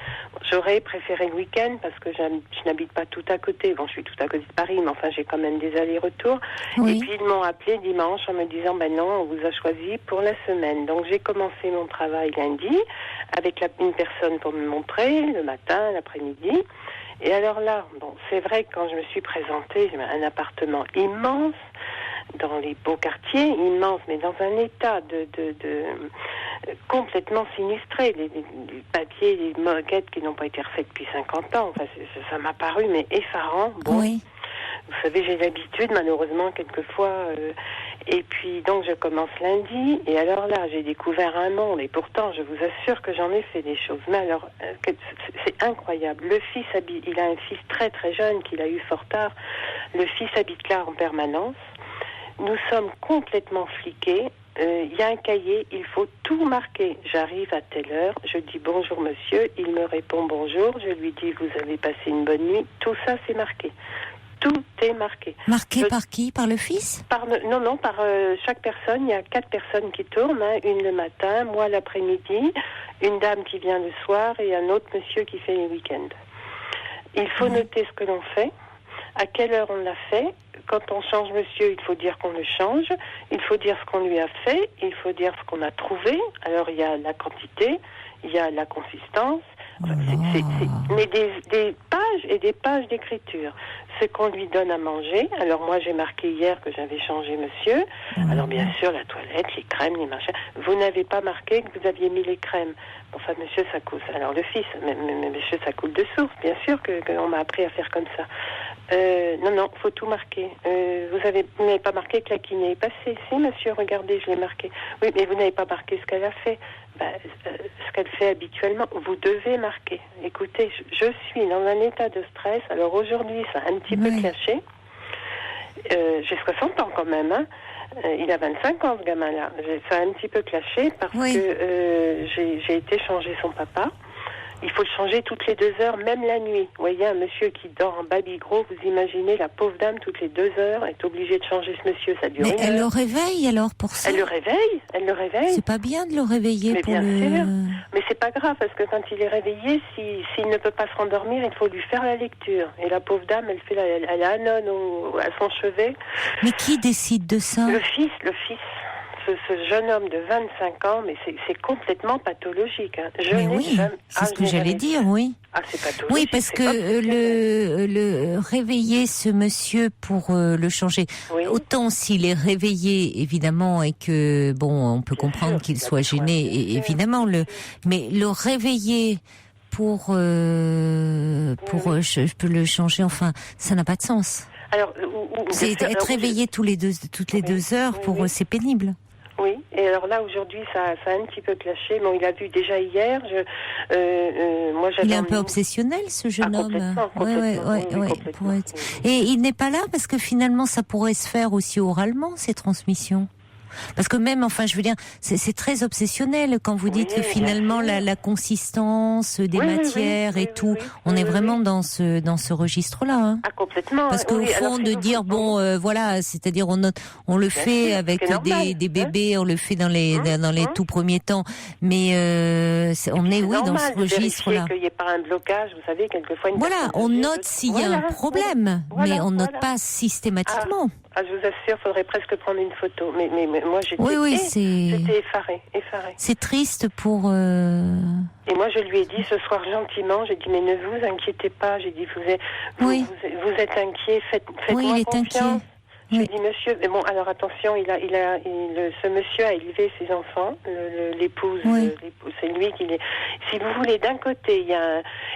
J'aurais préféré le week-end parce que je n'habite pas tout à côté. Bon, je suis tout à côté de Paris, mais enfin j'ai quand même des allers-retours. Oui. Et puis ils m'ont appelé dimanche en me disant non, on vous a choisi pour la semaine. Donc j'ai commencé mon travail lundi avec une personne pour me montrer le matin, l'après-midi. Et alors là, c'est vrai que quand je me suis présentée, j'ai un appartement immense, dans les beaux quartiers, immense, mais dans un état de complètement sinistré. Les papiers, les moquettes qui n'ont pas été refaites depuis 50 ans. Enfin, ça m'a paru, mais effarant. Bon. Oui. Vous savez, j'ai l'habitude, malheureusement, quelquefois. Et puis, donc, je commence lundi. Et alors là, j'ai découvert un monde. Et pourtant, je vous assure que j'en ai fait des choses. Mais alors, c'est incroyable. Le fils il a un fils très, très jeune qu'il a eu fort tard. Le fils habite là en permanence. Nous sommes complètement fliqués. Il y a un cahier, il faut tout marquer. J'arrive à telle heure, je dis bonjour monsieur, il me répond bonjour. Je lui dis vous avez passé une bonne nuit. Tout ça, c'est marqué. Tout est marqué. Marqué par qui? Par le fils? Non, par chaque personne. Il y a 4 personnes qui tournent. Une le matin, moi l'après-midi, une dame qui vient le soir et un autre monsieur qui fait les week-ends. Il faut noter ce que l'on fait, à quelle heure on l'a fait. Quand on change monsieur, il faut dire qu'on le change. Il faut dire ce qu'on lui a fait. Il faut dire ce qu'on a trouvé. Alors il y a la quantité, il y a la consistance. Mais des pages et des pages d'écriture. Ce qu'on lui donne à manger. Alors moi j'ai marqué hier que j'avais changé monsieur. Alors bien sûr la toilette, les crèmes, les machins. Vous n'avez pas marqué que vous aviez mis les crèmes. Enfin monsieur ça coule. Alors le fils, mais monsieur ça coule de source. Bien sûr qu'on m'a appris à faire comme ça. Non, faut tout marquer. Vous n'avez pas marqué que la kiné est passée. Si monsieur, regardez, je l'ai marqué. Oui, mais vous n'avez pas marqué ce qu'elle a fait. Ce qu'elle fait habituellement, vous devez marquer. Écoutez, je suis dans un état de stress. Alors aujourd'hui, ça a un petit peu clashé. J'ai 60 ans quand même, hein. Il a 25 ans, ce gamin-là. Ça a un petit peu clashé parce que j'ai été changer son papa. Il faut le changer toutes les 2 heures, même la nuit. Vous voyez, un monsieur qui dort en baby gros, vous imaginez, la pauvre dame, toutes les 2 heures, est obligée de changer ce monsieur, ça dure Mais une elle heure. le réveille alors pour ça? Elle le réveille. C'est pas bien de le réveiller Mais pour bien le... sûr. Mais c'est pas grave, parce que quand il est réveillé, s'il ne peut pas se rendormir, il faut lui faire la lecture. Et la pauvre dame, elle a un âne à son chevet. Mais qui décide de ça? Le fils. Ce jeune homme de 25 ans, mais c'est complètement pathologique. Hein. Mais oui, c'est ce que j'allais dire, oui. Ah, c'est pathologique. Oui, parce que le réveiller ce monsieur pour le changer, autant s'il est réveillé, évidemment, et que, bon, on peut comprendre qu'il soit gêné, et évidemment, mais le réveiller pour je peux le changer, enfin, ça n'a pas de sens. Alors, c'est être réveillé toutes les 2 heures, c'est pénible. Oui, et alors là, aujourd'hui, ça a un petit peu clashé. Bon, il a vu déjà hier. Moi, j'avais il est un peu obsessionnel, ce jeune homme. Complètement. Et il n'est pas là parce que finalement, ça pourrait se faire aussi oralement, ces transmissions. Parce que même, enfin, je veux dire, c'est très obsessionnel quand vous dites que finalement la consistance des matières et tout, on est vraiment dans ce registre-là. Hein. Ah, complètement. Parce qu'au fond, de dire voilà, c'est-à-dire on le fait avec des bébés, on le fait dans les tout premiers temps, mais on est dans ce registre-là. Qu'il n'y ait pas un blocage, vous savez, quelquefois. Voilà, on note s'il y a un problème, mais on note pas systématiquement. Ah, je vous assure, il faudrait presque prendre une photo. Mais moi, j'étais effarée. C'est triste pour... Et moi, je lui ai dit ce soir gentiment, j'ai dit, mais ne vous inquiétez pas. J'ai dit, vous êtes inquiet, faites-moi confiance. Inquiet. Je lui ai dit, monsieur, mais bon, alors attention, ce monsieur a élevé ses enfants, l'épouse, c'est lui qui les... Si vous voulez, d'un côté,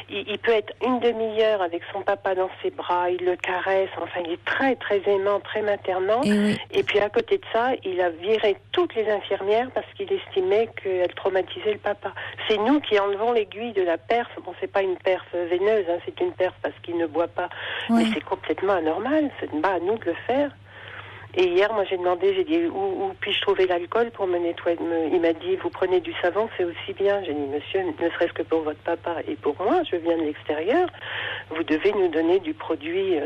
il peut être une demi-heure avec son papa dans ses bras, il le caresse, enfin, il est très, très aimant, très maternant. Et puis, à côté de ça, il a viré toutes les infirmières parce qu'il estimait qu'elles traumatisaient le papa. C'est nous qui enlevons l'aiguille de la perf. Bon, c'est pas une perf veineuse, hein, c'est une perf parce qu'il ne boit pas. Mais c'est complètement anormal, c'est pas à nous de le faire. Et hier, moi, j'ai demandé, j'ai dit, où puis-je trouver l'alcool pour me nettoyer? Il m'a dit, vous prenez du savon, c'est aussi bien. J'ai dit, monsieur, ne serait-ce que pour votre papa et pour moi, je viens de l'extérieur, vous devez nous donner du produit,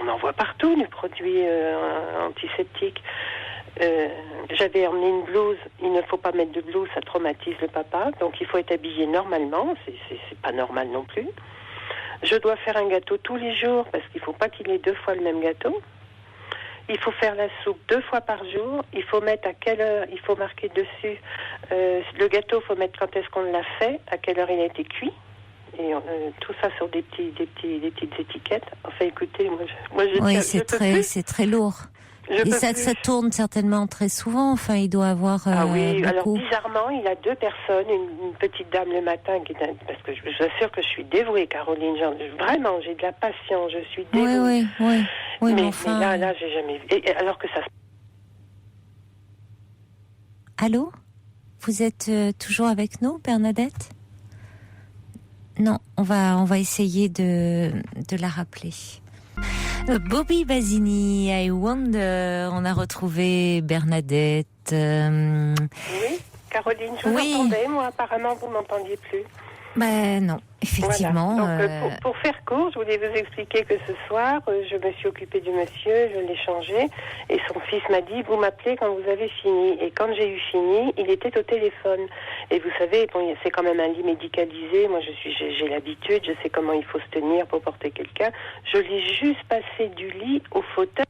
on en voit partout, du produit antiseptique. J'avais emmené une blouse, il ne faut pas mettre de blouse, ça traumatise le papa, donc il faut être habillé normalement, c'est pas normal non plus. Je dois faire un gâteau tous les jours, parce qu'il ne faut pas qu'il ait 2 fois le même gâteau. Il faut faire la soupe 2 fois par jour. Il faut mettre à quelle heure, il faut marquer dessus. Le gâteau, il faut mettre quand est-ce qu'on l'a fait, à quelle heure il a été cuit. Et tout ça sur des petites étiquettes. Enfin, écoutez, c'est très lourd. Et ça tourne certainement très souvent. Enfin, il doit avoir beaucoup. Alors bizarrement, il a 2 personnes, une petite dame le matin, parce que je vous assure que je suis dévouée, Caroline. Vraiment, j'ai de la patience, je suis dévouée. Oui, mais enfin... là, j'ai jamais vu. Et alors que ça. Allô ? Vous êtes toujours avec nous, Bernadette ? Non, on va essayer de la rappeler. Bobby Basini, I Wonder. On a retrouvé Bernadette. Oui, Caroline, je vous entendais. Moi, apparemment, vous ne m'entendiez plus. Ben non, effectivement. Voilà. Donc, pour faire court, je voulais vous expliquer que ce soir, je me suis occupée du monsieur, je l'ai changé, et son fils m'a dit, vous m'appelez quand vous avez fini. Et quand j'ai eu fini, il était au téléphone. Et vous savez, bon, c'est quand même un lit médicalisé. Moi, j'ai l'habitude, je sais comment il faut se tenir pour porter quelqu'un. Je l'ai juste passé du lit au fauteuil.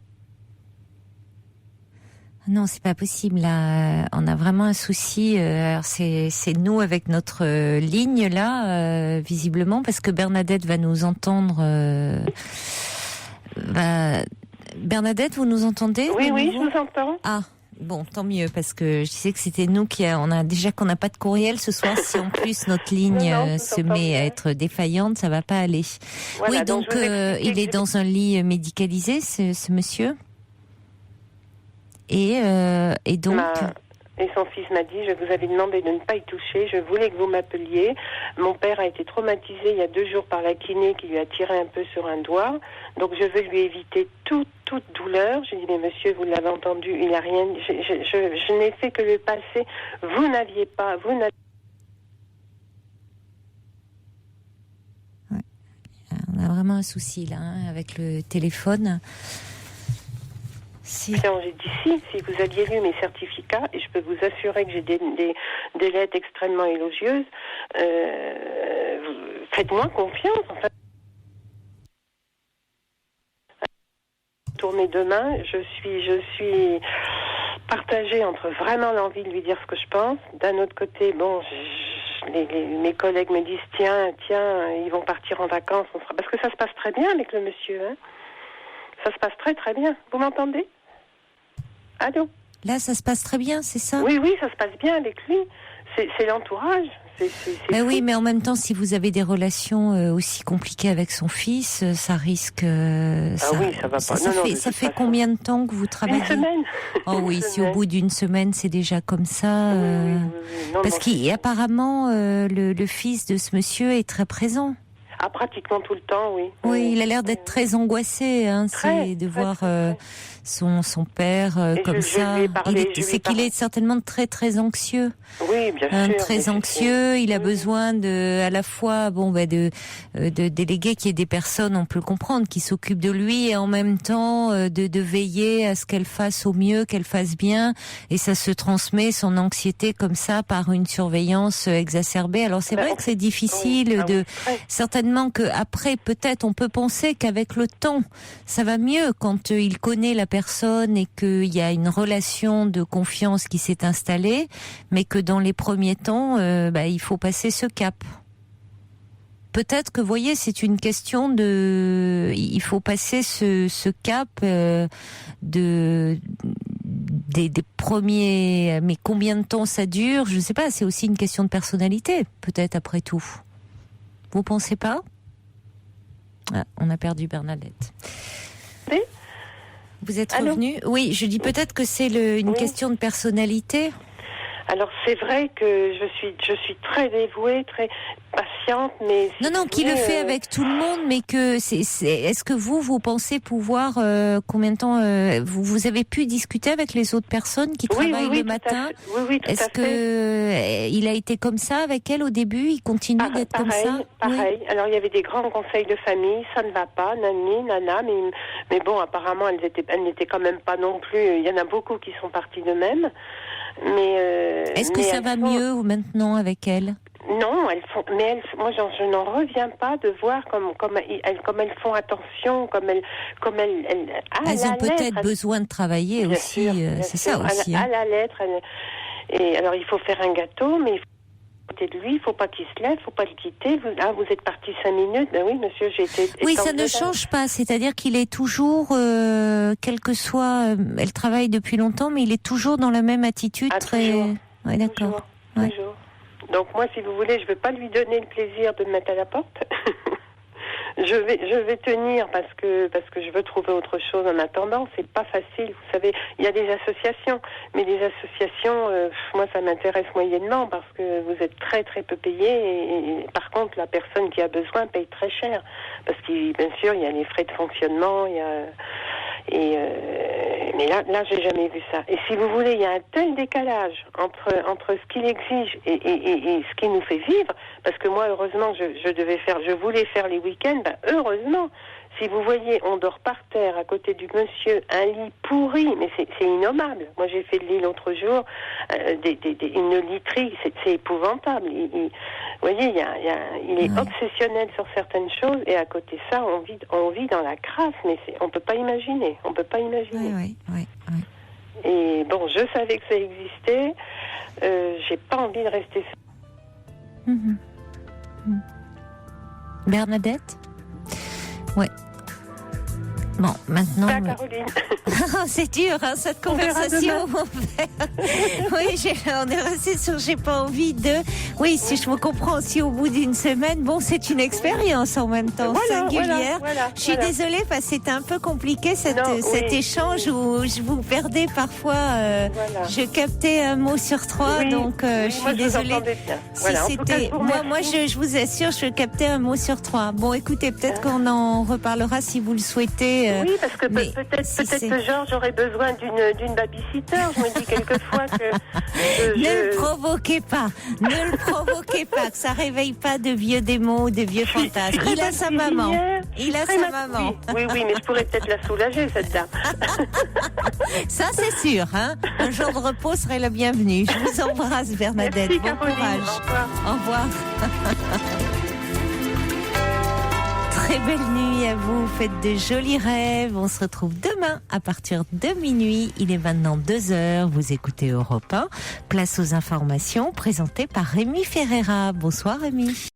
Non, c'est pas possible. Là, on a vraiment un souci. Alors c'est nous avec notre ligne là, visiblement, parce que Bernadette va nous entendre. Bernadette, vous nous entendez? Oui, je vous entends. Ah. Bon, tant mieux, parce que je disais que c'était nous qu'on n'a pas de courriel ce soir. Si en plus notre ligne se met à être défaillante, ça va pas aller. Voilà, oui, donc il est dans un lit médicalisé, ce monsieur. Et donc... Et son fils m'a dit, je vous avais demandé de ne pas y toucher, je voulais que vous m'appeliez. Mon père a été traumatisé il y a 2 jours par la kiné qui lui a tiré un peu sur un doigt. Donc je veux lui éviter toute douleur. Je dis, mais monsieur, vous l'avez entendu, il n'a rien... Je n'ai fait que le passer. Vous n'aviez pas... On a vraiment un souci là avec le téléphone. J'ai dit si vous aviez lu mes certificats, et je peux vous assurer que j'ai des lettres extrêmement élogieuses, faites-moi confiance. En fait. Tourner demain, je suis partagée entre vraiment l'envie de lui dire ce que je pense. D'un autre côté, mes collègues me disent tiens, ils vont partir en vacances, parce que ça se passe très bien avec le monsieur. Hein. Ça se passe très très bien. Vous m'entendez ? Allô ? Là, ça se passe très bien, c'est ça ? Oui, ça se passe bien avec lui. C'est l'entourage. Oui, mais en même temps, si vous avez des relations aussi compliquées avec son fils, ça risque. Oui, ça va pas. Ça fait combien de temps que vous travaillez ? Une semaine. Oh oui, si au bout d'une semaine, c'est déjà comme ça. Parce qu'apparemment, le fils de ce monsieur est très présent. Ah, pratiquement tout le temps, oui. Oui, il a l'air d'être très angoissé, de voir son père comme ça. C'est qu'il est certainement très très anxieux. Oui, bien sûr. Très anxieux. Il a besoin à la fois, de déléguer qu'il y ait des personnes, on peut le comprendre, qui s'occupent de lui, et en même temps de veiller à ce qu'elle fasse au mieux, qu'elle fasse bien, et ça se transmet son anxiété comme ça par une surveillance exacerbée. Alors c'est vrai que c'est difficile certainement que après peut-être on peut penser qu'avec le temps ça va mieux quand il connaît la personne et qu'il y a une relation de confiance qui s'est installée, mais que dans les premiers temps il faut passer ce cap. Peut-être que, vous voyez, c'est une question il faut passer ce cap des premiers. Mais combien de temps ça dure ? Je ne sais pas. C'est aussi une question de personnalité, peut-être après tout. Vous pensez pas ? On a perdu Bernadette. Oui. Vous êtes revenue ? Oui, je dis peut-être que c'est une question de personnalité. Alors c'est vrai que je suis très dévouée, très patiente, mais non, qui le fait avec tout le monde, mais que est-ce que vous pensez pouvoir combien de temps vous avez pu discuter avec les autres personnes qui travaillent le matin ? Oui, est-ce que il a été comme ça avec elle au début ? Il continue d'être comme ça ? Pareil. Oui. Alors il y avait des grands conseils de famille, ça ne va pas, nana, mais bon, apparemment elles n'étaient quand même pas non plus. Il y en a beaucoup qui sont partis d'eux-mêmes. Est-ce que ça va mieux maintenant avec elle ? Non, moi je n'en reviens pas de voir comme elles font attention, comme elles elles ont peut-être besoin de travailler aussi, c'est ça aussi. À la lettre, et alors il faut faire un gâteau, mais il faut côté de lui, il ne faut pas qu'il se lève, il ne faut pas le quitter. Vous êtes parti 5 minutes, ben oui monsieur, j'ai été... Oui, ça ne change pas, c'est-à-dire qu'il est toujours, quel que soit, elle travaille depuis longtemps, mais il est toujours dans la même attitude. Toujours. Ouais, d'accord. Toujours. Donc moi, si vous voulez, je ne veux pas lui donner le plaisir de me mettre à la porte. Je vais tenir parce que je veux trouver autre chose en attendant. C'est pas facile, vous savez. Il y a des associations, mais les associations, moi, ça m'intéresse moyennement parce que vous êtes très très peu payé et par contre, la personne qui a besoin paye très cher parce que bien sûr, il y a les frais de fonctionnement, mais là, j'ai jamais vu ça. Et si vous voulez, il y a un tel décalage entre ce qu'il exige et ce qu'il nous fait vivre, parce que moi, heureusement, je voulais faire les week-ends, heureusement. Si vous voyez, on dort par terre à côté du monsieur, un lit pourri, mais c'est innommable. Moi, j'ai fait le lit l'autre jour, une literie, c'est épouvantable. Vous voyez, il est obsessionnel sur certaines choses, et à côté de ça, on vit dans la crasse, mais on peut pas imaginer. On peut pas imaginer. Oui. Et bon, je savais que ça existait. J'ai pas envie de rester. Bernadette ? Ouais. Bon, maintenant... Caroline. C'est dur, hein, cette conversation. Oui, on est resté sur j'ai pas envie de... Oui, si je me comprends aussi, au bout d'une semaine, bon, c'est une expérience en même temps, singulière. Je suis désolée, parce que c'était un peu compliqué cet échange où je vous perdais parfois. Je captais un mot sur 3, donc je suis désolée. Si c'était... Moi, je vous assure, je captais un mot sur 3. Bon, écoutez, peut-être qu'on en reparlera si vous le souhaitez voyez. Oui, parce que peut-être que Georges aurait besoin d'une babysitter. Je me dis quelquefois que... Ne le provoquez pas, que ça réveille pas de vieux démons ou de vieux fantasmes. Il a sa maman. Oui, mais je pourrais peut-être la soulager, cette dame. Ça, c'est sûr, hein. Un jour de repos serait le bienvenu. Je vous embrasse, Bernadette. Merci, bon Caroline. Courage. Au revoir. Très belle nuit à vous. Faites de jolis rêves. On se retrouve demain à partir de minuit. Il est maintenant 2h. Vous écoutez Europe 1. Place aux informations présentées par Rémi Ferreira. Bonsoir, Rémi.